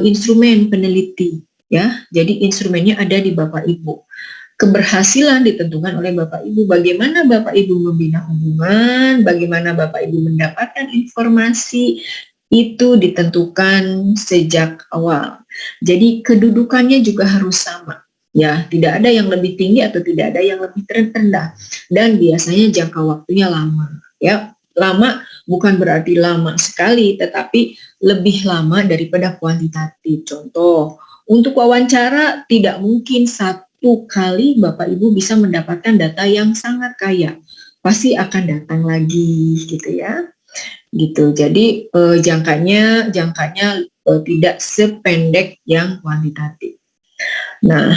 instrumen peneliti, ya. Jadi instrumennya ada di Bapak Ibu. keberhasilan ditentukan oleh Bapak Ibu. Bagaimana Bapak Ibu membina hubungan, bagaimana Bapak Ibu mendapatkan informasi, itu ditentukan sejak awal. Jadi kedudukannya juga harus sama. Ya, tidak ada yang lebih tinggi atau tidak ada yang lebih rendah. Dan biasanya jangka waktunya lama. Ya, lama bukan berarti lama sekali, tetapi lebih lama daripada kuantitatif. Contoh, untuk wawancara tidak mungkin satu kali Bapak Ibu bisa mendapatkan data yang sangat kaya. Pasti akan datang lagi, gitu ya. Gitu. Jadi jangkanya tidak sependek yang kuantitatif. Nah,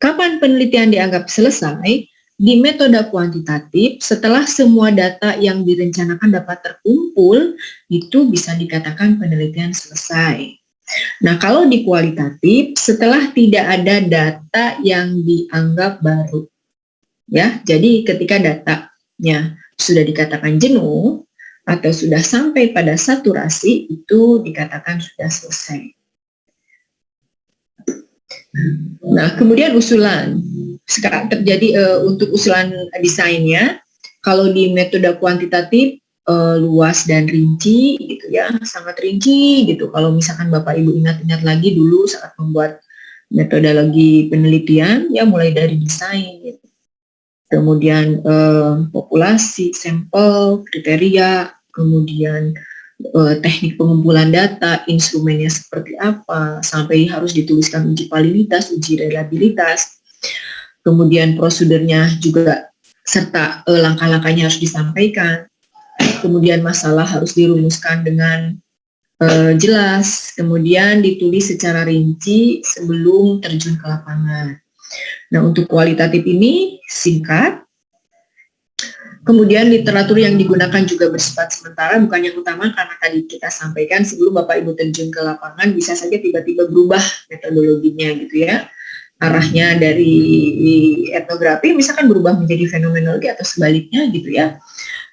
kapan penelitian dianggap selesai? Di metode kuantitatif, setelah semua data yang direncanakan dapat terkumpul, itu bisa dikatakan penelitian selesai. Nah, kalau di kualitatif, setelah tidak ada data yang dianggap baru. Ya, jadi ketika datanya sudah dikatakan jenuh, atau sudah sampai pada saturasi, itu dikatakan sudah selesai. Nah, kemudian usulan. Sekarang terjadi untuk usulan desainnya, kalau di metode kuantitatif luas dan rinci, gitu ya, sangat rinci, gitu. Kalau misalkan Bapak Ibu ingat-ingat lagi dulu saat membuat metodologi penelitian, ya mulai dari desain, gitu. Kemudian populasi, sampel, kriteria, kemudian teknik pengumpulan data, instrumennya seperti apa, sampai harus dituliskan uji validitas, uji reliabilitas, kemudian prosedurnya juga serta langkah-langkahnya harus disampaikan, kemudian masalah harus dirumuskan dengan jelas, kemudian ditulis secara rinci sebelum terjun ke lapangan. Nah, untuk kualitatif ini singkat. Kemudian literatur yang digunakan juga bersifat sementara, bukan yang utama, karena tadi kita sampaikan sebelum Bapak Ibu terjun ke lapangan bisa saja tiba-tiba berubah metodologinya, gitu ya. Arahnya dari etnografi misalkan berubah menjadi fenomenologi atau sebaliknya, gitu ya.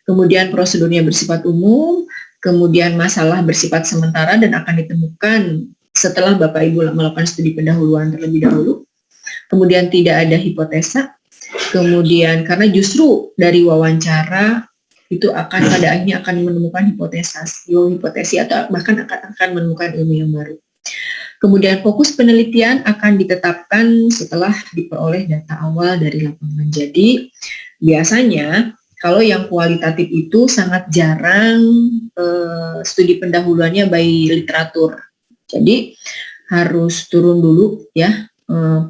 Kemudian prosedurnya bersifat umum, kemudian masalah bersifat sementara dan akan ditemukan setelah Bapak Ibu melakukan studi pendahuluan terlebih dahulu. Kemudian tidak ada hipotesa, kemudian karena justru dari wawancara itu akan pada akhirnya akan menemukan hipotesi atau bahkan akan menemukan ilmu yang baru. Kemudian fokus penelitian akan ditetapkan setelah diperoleh data awal dari lapangan. Jadi biasanya kalau yang kualitatif itu sangat jarang studi pendahuluannya by literatur. Jadi harus turun dulu ya,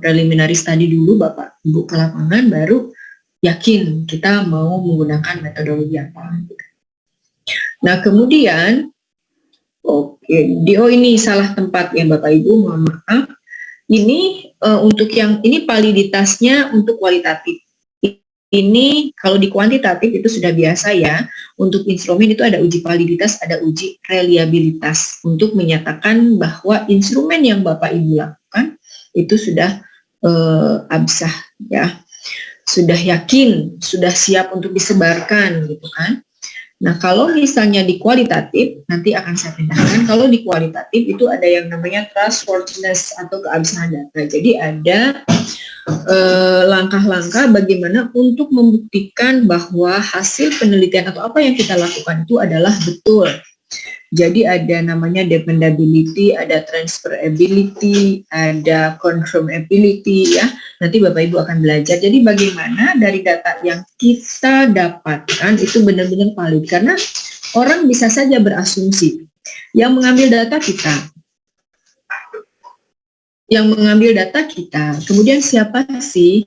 preliminary study dulu Bapak Ibu ke lapangan, baru yakin kita mau menggunakan metodologi apa. Nah, kemudian ini salah tempat ya Bapak Ibu, mohon maaf. Ini untuk yang ini validitasnya untuk kualitatif. Ini kalau di kuantitatif itu sudah biasa ya. Untuk instrumen itu ada uji validitas, ada uji reliabilitas untuk menyatakan bahwa instrumen yang Bapak Ibu lakukan itu sudah absah ya, sudah yakin, sudah siap untuk disebarkan, gitu kan. Nah, kalau misalnya di kualitatif, nanti akan saya pindahkan. Kalau di kualitatif itu ada yang namanya trustworthiness atau keabsahan data. Jadi ada langkah-langkah bagaimana untuk membuktikan bahwa hasil penelitian atau apa yang kita lakukan itu adalah betul. Jadi ada namanya dependability, ada transferability, ada confirmability ya. Nanti Bapak Ibu akan belajar. Jadi bagaimana dari data yang kita dapatkan itu benar-benar valid. Karena orang bisa saja berasumsi yang mengambil data kita. Kemudian siapa sih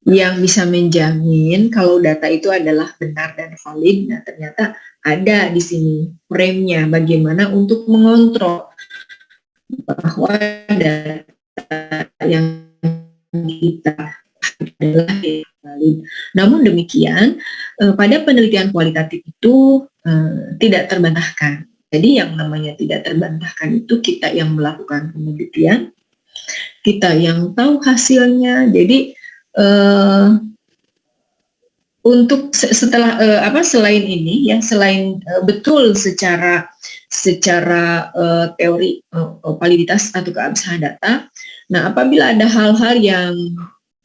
yang bisa menjamin kalau data itu adalah benar dan valid? Nah, ternyata ada di sini frame-nya bagaimana untuk mengontrol bahwa data yang kita adalah valid. Namun demikian, pada penelitian kualitatif itu tidak terbantahkan. Jadi yang namanya tidak terbantahkan itu kita yang melakukan penelitian, kita yang tahu hasilnya. Jadi untuk setelah selain ini ya, selain betul secara teori validitas atau keabsahan data, nah apabila ada hal-hal yang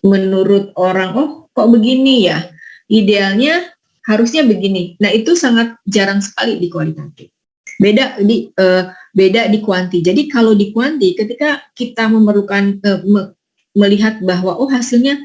menurut orang, oh kok begini ya, idealnya harusnya begini. Nah itu sangat jarang sekali di kualitatif. Beda di kuanti. Jadi kalau di kuanti, ketika kita memerlukan melihat bahwa oh hasilnya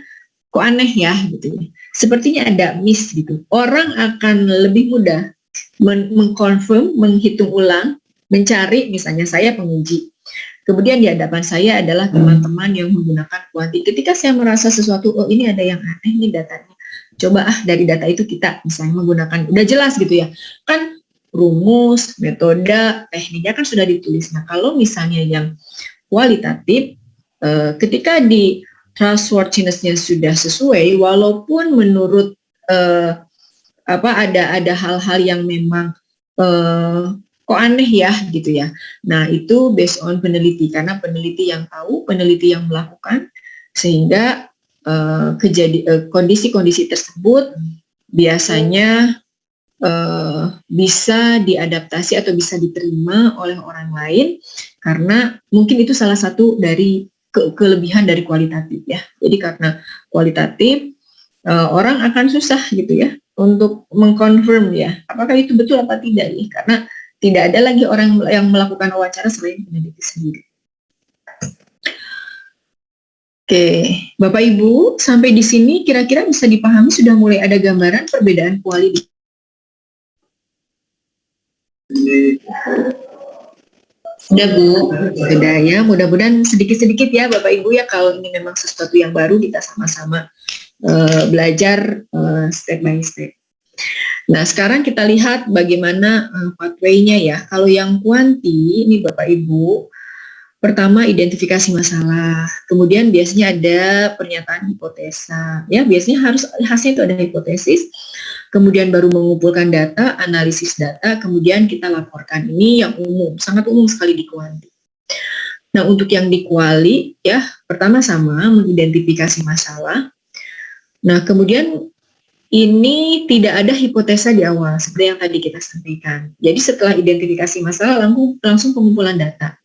kok aneh ya gitu ya, sepertinya ada miss gitu, orang akan lebih mudah mengkonfirm, menghitung ulang, mencari, misalnya saya penguji, kemudian di hadapan saya adalah teman-teman yang menggunakan kuanti. Ketika saya merasa sesuatu, oh ini ada yang aneh nih datanya, coba dari data itu kita misalnya menggunakan, udah jelas gitu ya, kan rumus, metode, tekniknya kan sudah ditulis. Nah kalau misalnya yang kualitatif, ketika di trustworthiness-nya sudah sesuai, walaupun menurut ada hal-hal yang memang kok aneh ya gitu ya. Nah itu based on peneliti, karena peneliti yang tahu, peneliti yang melakukan, sehingga kondisi-kondisi tersebut biasanya bisa diadaptasi atau bisa diterima oleh orang lain, karena mungkin itu salah satu dari kelebihan dari kualitatif ya. Jadi karena kualitatif orang akan susah gitu ya untuk mengkonfirm ya apakah itu betul apa tidak ya, karena tidak ada lagi orang yang melakukan wawancara selain peneliti sendiri. Oke, Bapak Ibu, sampai di sini kira-kira bisa dipahami, sudah mulai ada gambaran perbedaan kualitatif. Sudah Bu, sudah ya, mudah-mudahan sedikit-sedikit ya Bapak Ibu ya, kalau ini memang sesuatu yang baru kita sama-sama belajar step by step. Nah sekarang kita lihat bagaimana pathway-nya ya. Kalau yang kuanti ini Bapak Ibu, pertama identifikasi masalah, kemudian biasanya ada pernyataan hipotesa, ya biasanya harus hasilnya itu ada hipotesis, kemudian baru mengumpulkan data, analisis data, kemudian kita laporkan. Ini yang umum, sangat umum sekali di kuanti. Nah untuk yang di kuali ya, pertama sama mengidentifikasi masalah. Nah kemudian ini tidak ada hipotesa di awal seperti yang tadi kita sampaikan. Jadi setelah identifikasi masalah langsung pengumpulan data.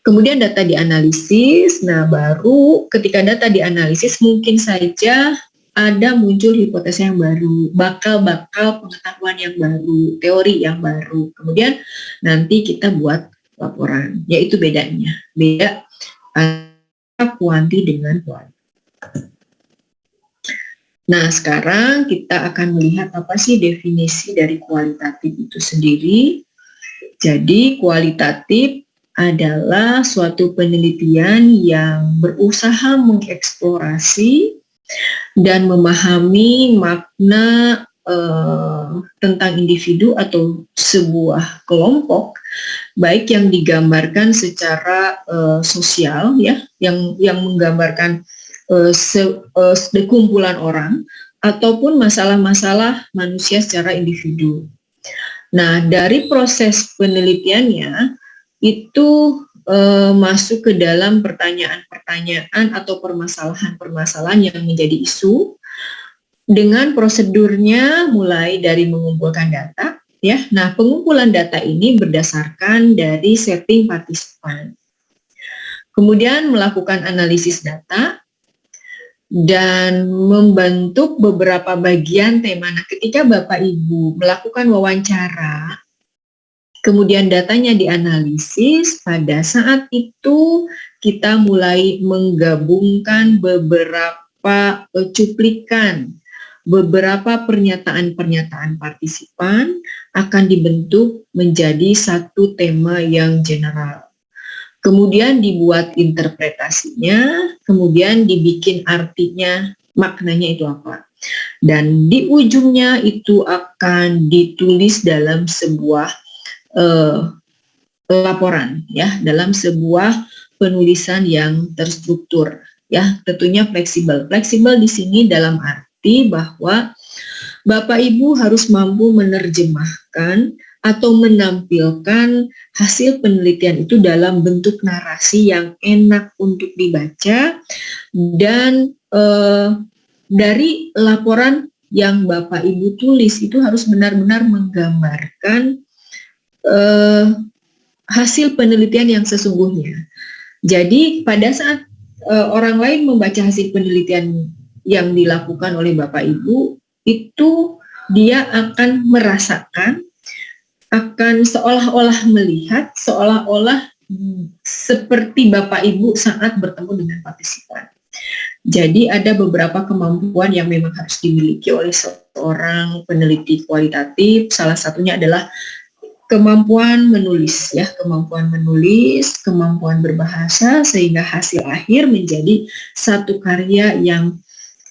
Kemudian data dianalisis, nah baru ketika data dianalisis mungkin saja ada muncul hipotesa yang baru, bakal pengetahuan yang baru, teori yang baru. Kemudian nanti kita buat laporan, yaitu bedanya. Beda antara kuanti dengan kuali. Nah sekarang kita akan melihat apa sih definisi dari kualitatif itu sendiri. Jadi kualitatif adalah suatu penelitian yang berusaha mengeksplorasi dan memahami makna tentang individu atau sebuah kelompok, baik yang digambarkan secara sosial ya, yang menggambarkan sekumpulan orang, ataupun masalah-masalah manusia secara individu. Nah dari proses penelitiannya itu masuk ke dalam pertanyaan-pertanyaan atau permasalahan-permasalahan yang menjadi isu, dengan prosedurnya mulai dari mengumpulkan data ya. Nah pengumpulan data ini berdasarkan dari setting partisipan, kemudian melakukan analisis data dan membentuk beberapa bagian tema. Nah ketika Bapak Ibu melakukan wawancara, kemudian datanya dianalisis, pada saat itu kita mulai menggabungkan beberapa cuplikan, beberapa pernyataan-pernyataan partisipan akan dibentuk menjadi satu tema yang general. Kemudian dibuat interpretasinya, kemudian dibikin artinya, maknanya itu apa. Dan di ujungnya itu akan ditulis dalam sebuah laporan ya, dalam sebuah penulisan yang terstruktur ya, tentunya fleksibel. Fleksibel di sini dalam arti bahwa Bapak Ibu harus mampu menerjemahkan atau menampilkan hasil penelitian itu dalam bentuk narasi yang enak untuk dibaca, dan dari laporan yang Bapak Ibu tulis itu harus benar-benar menggambarkan hasil penelitian yang sesungguhnya. Jadi pada saat orang lain membaca hasil penelitian yang dilakukan oleh Bapak Ibu, itu dia akan merasakan, akan seolah-olah melihat, seolah-olah seperti Bapak Ibu saat bertemu dengan partisipan. Jadi ada beberapa kemampuan yang memang harus dimiliki oleh seorang peneliti kualitatif. Salah satunya adalah kemampuan menulis, ya, kemampuan menulis, kemampuan berbahasa, sehingga hasil akhir menjadi satu karya yang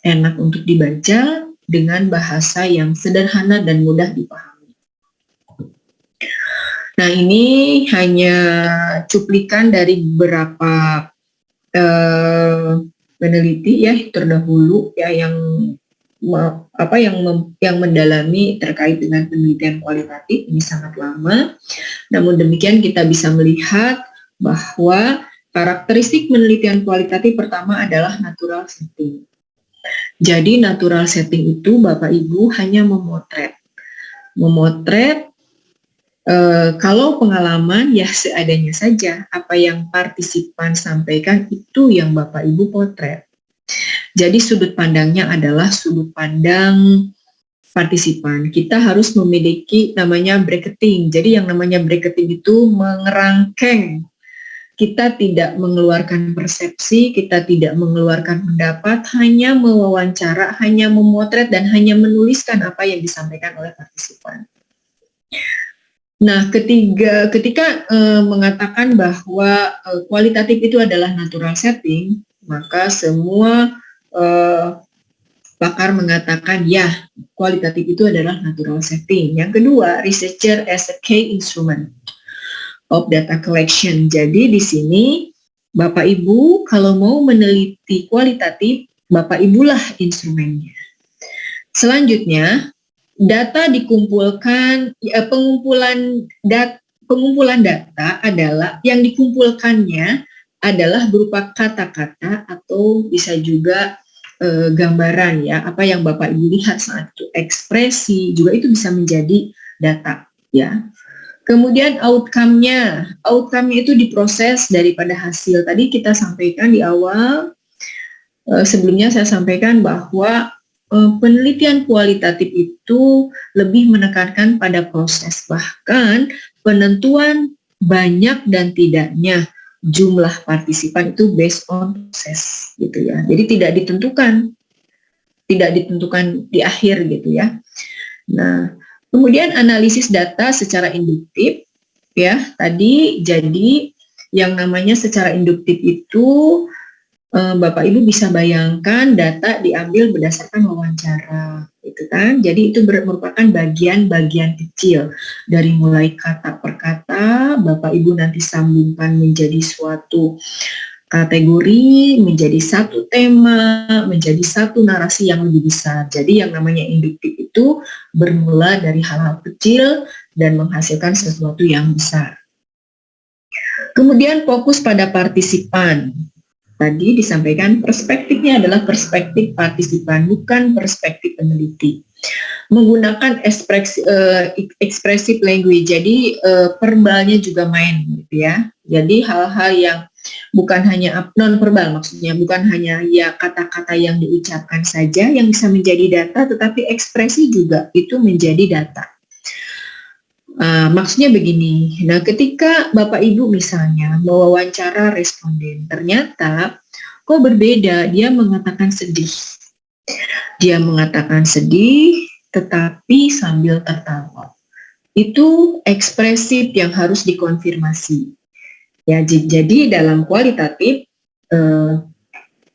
enak untuk dibaca dengan bahasa yang sederhana dan mudah dipahami. Nah, ini hanya cuplikan dari beberapa peneliti ya terdahulu ya yang mendalami terkait dengan penelitian kualitatif. Ini sangat lama. Namun demikian kita bisa melihat bahwa karakteristik penelitian kualitatif pertama adalah natural setting. Jadi natural setting itu Bapak Ibu hanya memotret kalau pengalaman ya seadanya saja, apa yang partisipan sampaikan itu yang Bapak Ibu potret. Jadi sudut pandangnya adalah sudut pandang partisipan. Kita harus memiliki namanya bracketing. Jadi yang namanya bracketing itu mengerangkeng. Kita tidak mengeluarkan persepsi, kita tidak mengeluarkan pendapat, hanya mewawancara, hanya memotret, dan hanya menuliskan apa yang disampaikan oleh partisipan. Nah, ketika mengatakan bahwa kualitatif itu adalah natural setting, maka semua pakar mengatakan ya, kualitatif itu adalah natural setting. Yang kedua, researcher as a key instrument of data collection. Jadi di sini Bapak Ibu kalau mau meneliti kualitatif, Bapak Ibulah instrumennya. Selanjutnya, data dikumpulkan, pengumpulan data adalah yang dikumpulkannya adalah berupa kata-kata atau bisa juga gambaran ya, apa yang Bapak Ibu lihat saat itu, ekspresi juga itu bisa menjadi data ya. Kemudian outcome-nya itu diproses daripada hasil. Tadi kita sampaikan di awal, sebelumnya saya sampaikan bahwa penelitian kualitatif itu lebih menekankan pada proses, bahkan penentuan banyak dan tidaknya jumlah partisipan itu based on proses gitu ya. Jadi tidak ditentukan di akhir gitu ya. Nah, kemudian analisis data secara induktif ya. Tadi jadi yang namanya secara induktif itu Bapak Ibu bisa bayangkan data diambil berdasarkan wawancara, gitu kan? Jadi itu merupakan bagian-bagian kecil dari mulai kata per kata, Bapak Ibu nanti sambungkan menjadi suatu kategori, menjadi satu tema, menjadi satu narasi yang lebih besar. Jadi yang namanya induktif itu bermula dari hal-hal kecil dan menghasilkan sesuatu yang besar. Kemudian fokus pada partisipan. Tadi disampaikan perspektifnya adalah perspektif partisipan, bukan perspektif peneliti. Menggunakan expressive language, jadi verbalnya juga main gitu ya. Jadi hal-hal yang bukan hanya non verbal, maksudnya bukan hanya ya kata-kata yang diucapkan saja yang bisa menjadi data, tetapi ekspresi juga itu menjadi data. Maksudnya begini, nah ketika Bapak Ibu misalnya mewawancara responden, ternyata kok berbeda, dia mengatakan sedih tetapi sambil tertawa. Itu ekspresif yang harus dikonfirmasi. Ya, jadi dalam kualitatif,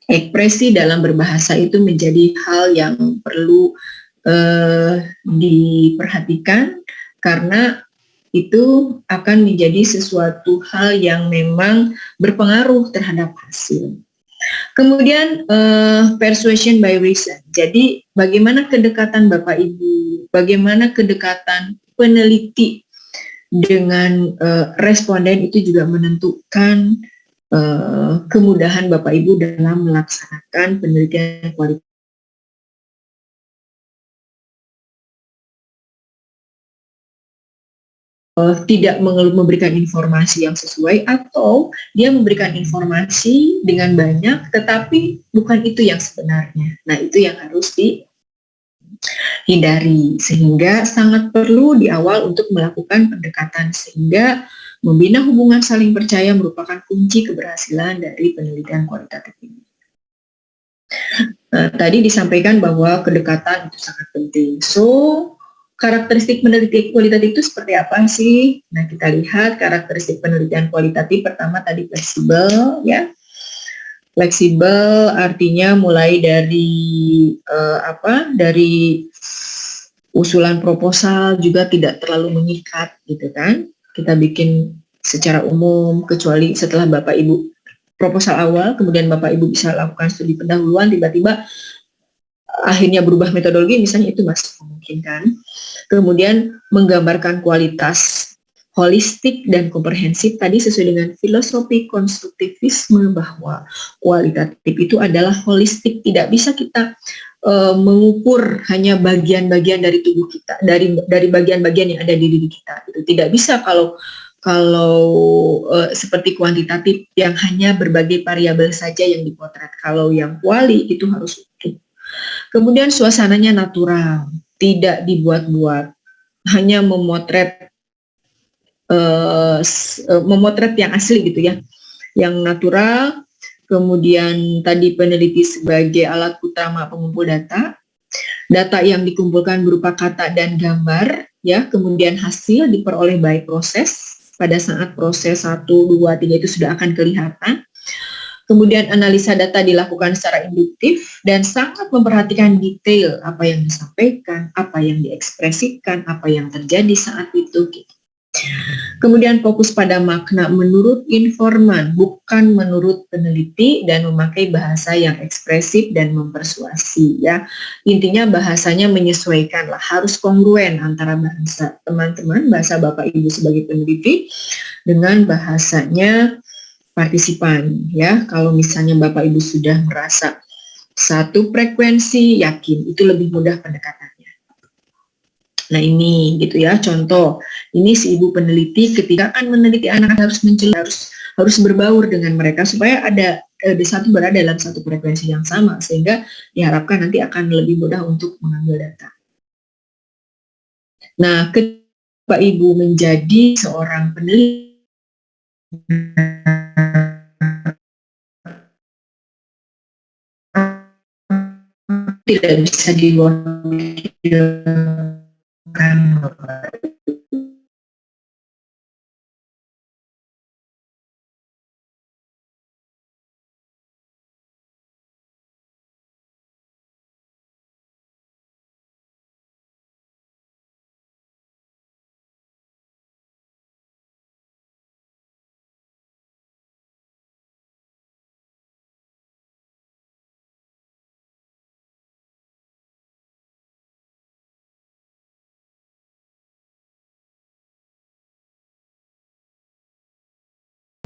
ekspresi dalam berbahasa itu menjadi hal yang perlu diperhatikan, karena itu akan menjadi sesuatu hal yang memang berpengaruh terhadap hasil. Kemudian persuasion by reason. Jadi bagaimana kedekatan Bapak Ibu, bagaimana kedekatan peneliti dengan responden itu juga menentukan kemudahan Bapak Ibu dalam melaksanakan penelitian kualitatif. tidak memberikan informasi yang sesuai, atau dia memberikan informasi dengan banyak tetapi bukan itu yang sebenarnya. Nah, itu yang harus dihindari, sehingga sangat perlu di awal untuk melakukan pendekatan, sehingga membina hubungan saling percaya merupakan kunci keberhasilan dari penelitian kualitatif ini. Tadi disampaikan bahwa kedekatan itu sangat penting. So, karakteristik penelitian kualitatif itu seperti apa sih? Nah, kita lihat karakteristik penelitian kualitatif. Pertama tadi fleksibel, ya. Fleksibel artinya mulai dari dari usulan proposal juga tidak terlalu mengikat, gitu kan? Kita bikin secara umum, kecuali setelah Bapak Ibu proposal awal, kemudian Bapak Ibu bisa lakukan studi pendahuluan, tiba-tiba akhirnya berubah metodologi, misalnya, itu masih memungkinkan. Kemudian menggambarkan kualitas holistik dan komprehensif, tadi sesuai dengan filosofi konstruktivisme bahwa kualitatif itu adalah holistik, tidak bisa kita mengukur hanya bagian-bagian dari tubuh kita, dari bagian-bagian yang ada di diri kita. Itu tidak bisa kalau seperti kuantitatif yang hanya berbagai variabel saja yang dipotret. Kalau yang kuali itu harus utuh. Kemudian suasananya natural, tidak dibuat-buat, hanya memotret yang asli gitu ya, yang natural. Kemudian tadi peneliti sebagai alat utama pengumpul data yang dikumpulkan berupa kata dan gambar, ya. Kemudian hasil diperoleh by proses. Pada saat proses 1, 2, 3 itu sudah akan kelihatan. Kemudian analisa data dilakukan secara induktif dan sangat memperhatikan detail apa yang disampaikan, apa yang diekspresikan, apa yang terjadi saat itu. Kemudian fokus pada makna menurut informan, bukan menurut peneliti, dan memakai bahasa yang ekspresif dan mempersuasi, ya. Intinya bahasanya menyesuaikan lah, harus kongruen antara bahasa teman-teman, bahasa Bapak Ibu sebagai peneliti dengan bahasanya partisipan, ya. Kalau misalnya Bapak Ibu sudah merasa satu frekuensi, yakin itu lebih mudah pendekatannya. Nah, ini gitu ya, contoh. Ini si ibu peneliti ketika akan meneliti anak harus berbaur dengan mereka supaya ada berada dalam satu frekuensi yang sama, sehingga diharapkan nanti akan lebih mudah untuk mengambil data. Nah, ketika Bapak Ibu menjadi seorang peneliti, tidak bisa diwakilkan.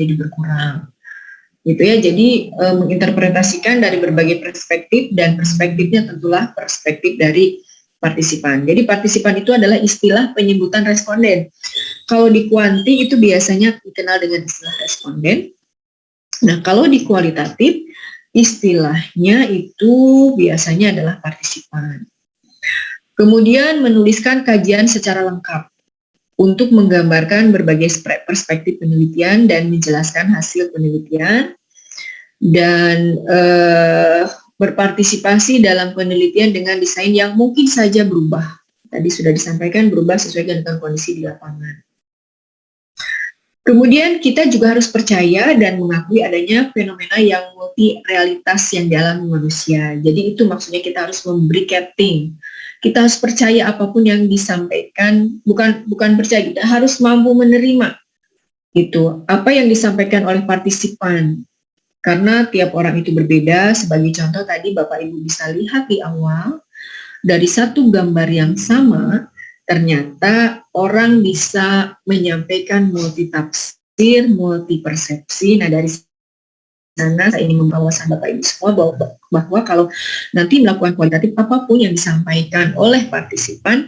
Jadi berkurang, gitu ya. Jadi menginterpretasikan dari berbagai perspektif, dan perspektifnya tentulah perspektif dari partisipan. Jadi partisipan itu adalah istilah penyebutan responden. Kalau di kuanti itu biasanya dikenal dengan istilah responden. Nah, kalau di kualitatif istilahnya itu biasanya adalah partisipan. Kemudian menuliskan kajian secara lengkap untuk menggambarkan berbagai perspektif penelitian dan menjelaskan hasil penelitian, dan berpartisipasi dalam penelitian dengan desain yang mungkin saja berubah. Tadi sudah disampaikan, berubah sesuai dengan kondisi di lapangan. Kemudian kita juga harus percaya dan mengakui adanya fenomena yang multi realitas yang dialami manusia. Jadi itu maksudnya kita harus memberi capping. Kita harus percaya apapun yang disampaikan, bukan percaya, kita harus mampu menerima itu apa yang disampaikan oleh partisipan, karena tiap orang itu berbeda. Sebagai contoh tadi Bapak Ibu bisa lihat di awal, dari satu gambar yang sama ternyata orang bisa menyampaikan multi tafsir, multi persepsi. Nah, dari sana saya ingin membawa Bapak Ibu semua bahwa kalau nanti melakukan kualitatif, apapun yang disampaikan oleh partisipan,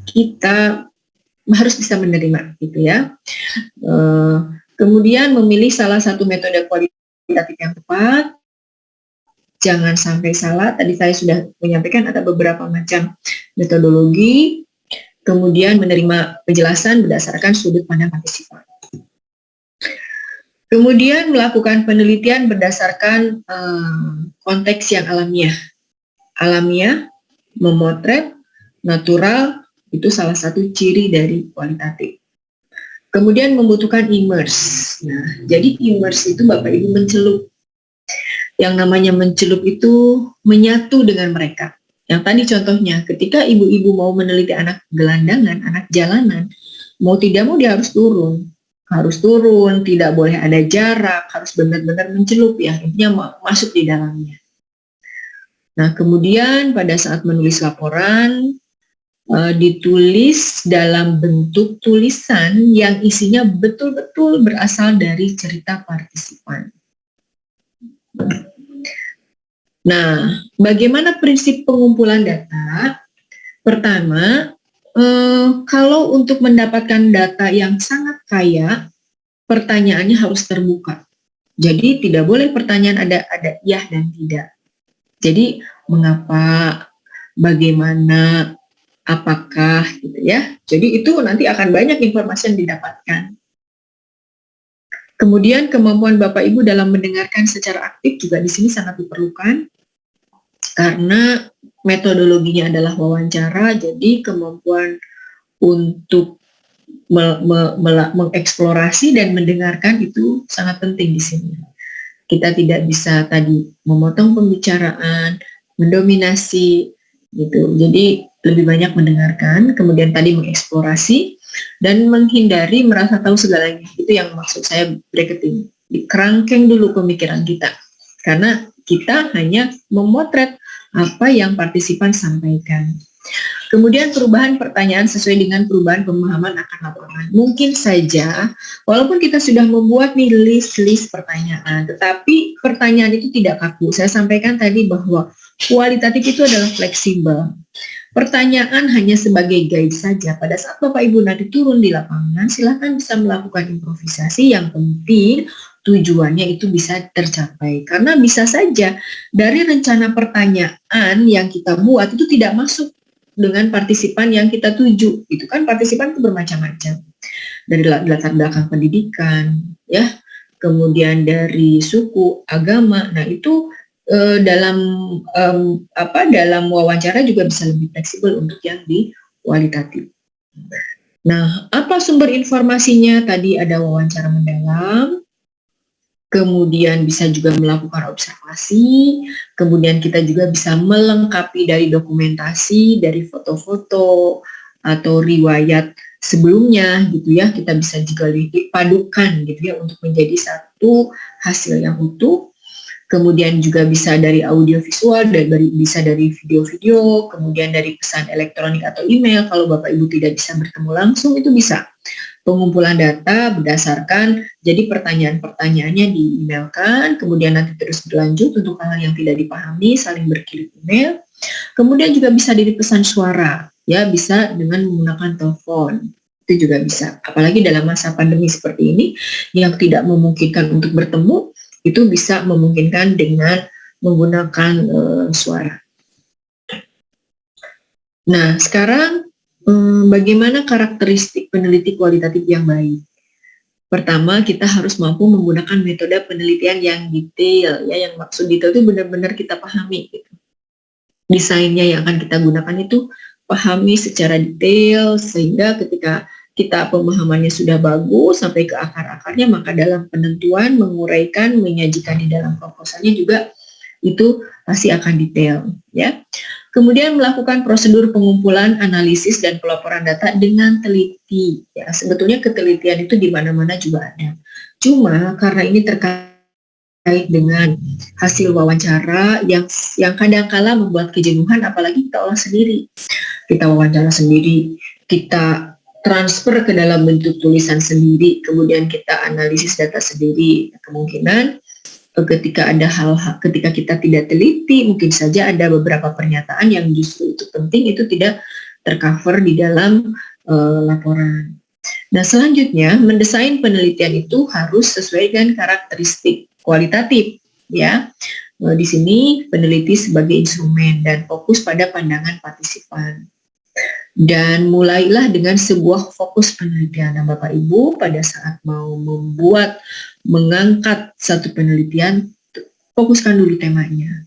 kita harus bisa menerima gitu ya. Kemudian memilih salah satu metode kualitatif yang tepat. Jangan sampai salah. Tadi saya sudah menyampaikan ada beberapa macam metodologi. Kemudian menerima penjelasan berdasarkan sudut pandang partisipan. Kemudian melakukan penelitian berdasarkan konteks yang alamiah, memotret, natural, itu salah satu ciri dari kualitatif. Kemudian membutuhkan immerse. Nah, jadi immerse itu Bapak Ibu mencelup. Yang namanya mencelup itu menyatu dengan mereka. Yang tadi contohnya, ketika ibu-ibu mau meneliti anak gelandangan, anak jalanan, mau tidak mau dia harus turun, tidak boleh ada jarak, harus benar-benar mencelup ya, intinya masuk di dalamnya. Nah, kemudian pada saat menulis laporan, ditulis dalam bentuk tulisan yang isinya betul-betul berasal dari cerita partisipan. Nah, bagaimana prinsip pengumpulan data? Pertama, kalau untuk mendapatkan data yang sangat kaya, pertanyaannya harus terbuka. Jadi tidak boleh pertanyaan ada ya dan tidak. Jadi mengapa, bagaimana, apakah gitu ya. Jadi itu nanti akan banyak informasi yang didapatkan. Kemudian kemampuan Bapak Ibu dalam mendengarkan secara aktif juga di sini sangat diperlukan karena metodologinya adalah wawancara, jadi kemampuan untuk mengeksplorasi dan mendengarkan itu sangat penting di sini. Kita tidak bisa tadi memotong pembicaraan, mendominasi gitu. Jadi lebih banyak mendengarkan, kemudian tadi mengeksplorasi dan menghindari merasa tahu segalanya. Itu yang maksud saya bracketing. Dikerangkeng dulu pemikiran kita. Karena kita hanya memotret apa yang partisipan sampaikan. Kemudian perubahan pertanyaan sesuai dengan perubahan pemahaman akan laporan. Mungkin saja, walaupun kita sudah membuat nih list pertanyaan, tetapi pertanyaan itu tidak kaku. Saya sampaikan tadi bahwa kualitatif itu adalah fleksibel. Pertanyaan hanya sebagai guide saja. Pada saat Bapak Ibu nanti turun di lapangan, silahkan bisa melakukan improvisasi. Yang penting tujuannya itu bisa tercapai. Karena bisa saja dari rencana pertanyaan yang kita buat itu tidak masuk dengan partisipan yang kita tuju. Itu kan partisipan itu bermacam-macam. Dari latar belakang pendidikan, ya, kemudian dari suku, agama. Nah itu dalam wawancara juga bisa lebih fleksibel untuk yang di kualitatif. Nah, apa sumber informasinya? Tadi ada wawancara mendalam, kemudian bisa juga melakukan observasi, kemudian kita juga bisa melengkapi dari dokumentasi, dari foto-foto atau riwayat sebelumnya gitu ya, kita bisa juga dipadukan gitu ya untuk menjadi satu hasil yang utuh. Kemudian juga bisa dari audio visual, bisa dari video-video, kemudian dari pesan elektronik atau email. Kalau Bapak Ibu tidak bisa bertemu langsung, itu bisa. Pengumpulan data berdasarkan, jadi pertanyaan-pertanyaannya di-emailkan, kemudian nanti terus berlanjut untuk hal yang tidak dipahami, saling berkirim email. Kemudian juga bisa dari pesan suara, ya bisa dengan menggunakan telepon. Itu juga bisa. Apalagi dalam masa pandemi seperti ini, yang tidak memungkinkan untuk bertemu, itu bisa memungkinkan dengan menggunakan suara. Nah, sekarang bagaimana karakteristik peneliti kualitatif yang baik? Pertama, kita harus mampu menggunakan metode penelitian yang detail, ya, yang maksud detail itu benar-benar kita pahami. Gitu. Desainnya yang akan kita gunakan itu pahami secara detail, sehingga ketika kita pemahamannya sudah bagus sampai ke akar-akarnya, maka dalam penentuan, menguraikan, menyajikan di dalam proposalnya juga itu pasti akan detail, ya. Kemudian melakukan prosedur pengumpulan, analisis dan pelaporan data dengan teliti. Ya, sebetulnya ketelitian itu di mana-mana juga ada. Cuma karena ini terkait dengan hasil wawancara yang kadang-kala membuat kejenuhan, apalagi kita olah sendiri. Kita wawancara sendiri, kita transfer ke dalam bentuk tulisan sendiri, kemudian kita analisis data sendiri. Kemungkinan ketika ada ketika kita tidak teliti, mungkin saja ada beberapa pernyataan yang justru itu penting, itu tidak tercover di dalam laporan. Nah, selanjutnya mendesain penelitian itu harus sesuai dengan karakteristik kualitatif, ya. Di sini peneliti sebagai instrumen dan fokus pada pandangan partisipan. Dan mulailah dengan sebuah fokus penelitian. Nah, Bapak Ibu pada saat mau mengangkat satu penelitian, fokuskan dulu temanya.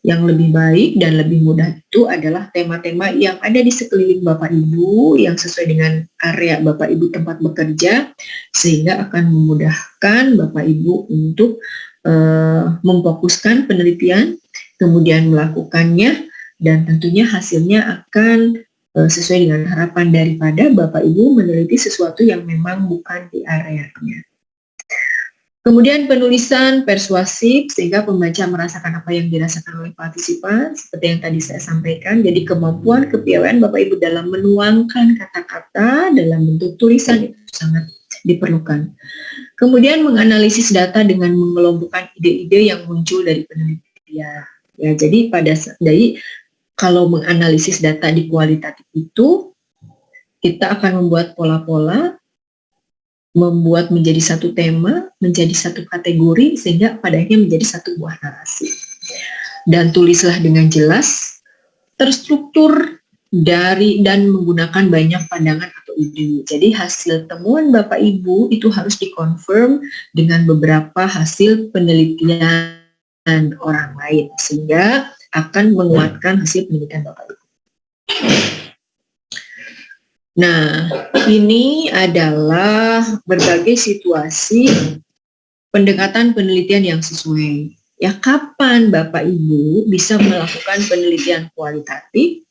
Yang lebih baik dan lebih mudah itu adalah tema-tema yang ada di sekeliling Bapak Ibu, yang sesuai dengan area Bapak Ibu tempat bekerja, sehingga akan memudahkan Bapak Ibu untuk memfokuskan penelitian, kemudian melakukannya, dan tentunya hasilnya akan sesuai dengan harapan daripada Bapak Ibu meneliti sesuatu yang memang bukan di areanya. Kemudian penulisan persuasif sehingga pembaca merasakan apa yang dirasakan oleh partisipan, seperti yang tadi saya sampaikan. Jadi kemampuan kepiawaian Bapak Ibu dalam menuangkan kata-kata dalam bentuk tulisan itu sangat diperlukan. Kemudian menganalisis data dengan mengelompokkan ide-ide yang muncul dari penelitian. Ya, jadi kalau menganalisis data di kualitatif itu, kita akan membuat pola-pola, membuat menjadi satu tema, menjadi satu kategori, sehingga pada akhirnya menjadi satu buah narasi. Dan tulislah dengan jelas, terstruktur dan menggunakan banyak pandangan atau ide. Jadi hasil temuan Bapak Ibu itu harus dikonfirm dengan beberapa hasil penelitian orang lain, sehingga akan menguatkan hasil penelitian Bapak Ibu. Nah, ini adalah berbagai situasi pendekatan penelitian yang sesuai. Ya, kapan Bapak Ibu bisa melakukan penelitian kualitatif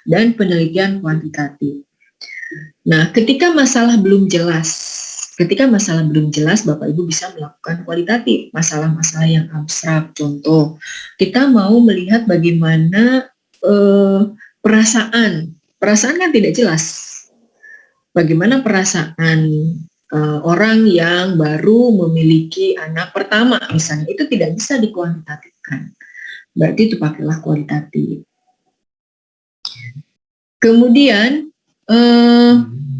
dan penelitian kuantitatif. Nah, ketika masalah belum jelas, Bapak Ibu bisa melakukan kualitatif, masalah-masalah yang abstrak. Contoh, kita mau melihat bagaimana perasaan kan tidak jelas. Bagaimana perasaan orang yang baru memiliki anak pertama, misalnya, itu tidak bisa dikuantitatifkan. Berarti itu pakailah kualitatif. Kemudian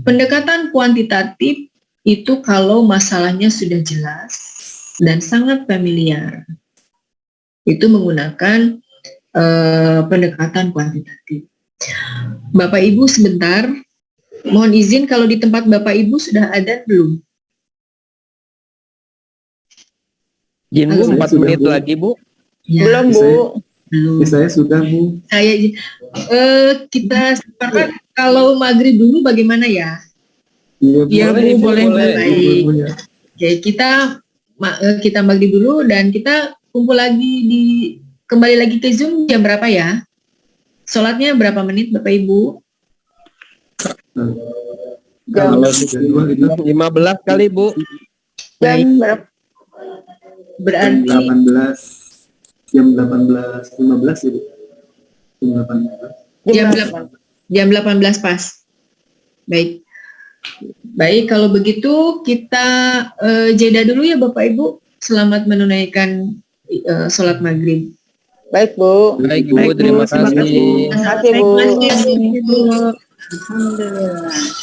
pendekatan kuantitatif itu kalau masalahnya sudah jelas dan sangat familiar, itu menggunakan pendekatan kuantitatif. Bapak Ibu sebentar, mohon izin kalau di tempat Bapak Ibu sudah ada belum? Izin Bu, 4 menit lagi Bu. Ya, Belum Bu. belum. Saya sudah Bu. Kita sepakat kalau maghrib dulu bagaimana ya? Iya Bu, boleh. Baik. Bu, ya. Oke, kita maghrib dulu dan kita kumpul lagi kembali lagi ke Zoom jam berapa ya? Sholatnya berapa menit Bapak Ibu? Kalau sudah 15 kali Bu. Baik. Berarti jam 18.15 ya Bu. Jam 18 pas. Baik, kalau begitu kita jeda dulu ya Bapak Ibu. Selamat menunaikan sholat maghrib. Baik Bu. Baik Bu, terima kasih. Terima kasih Bu. Terima kasih Bu. Alhamdulillah.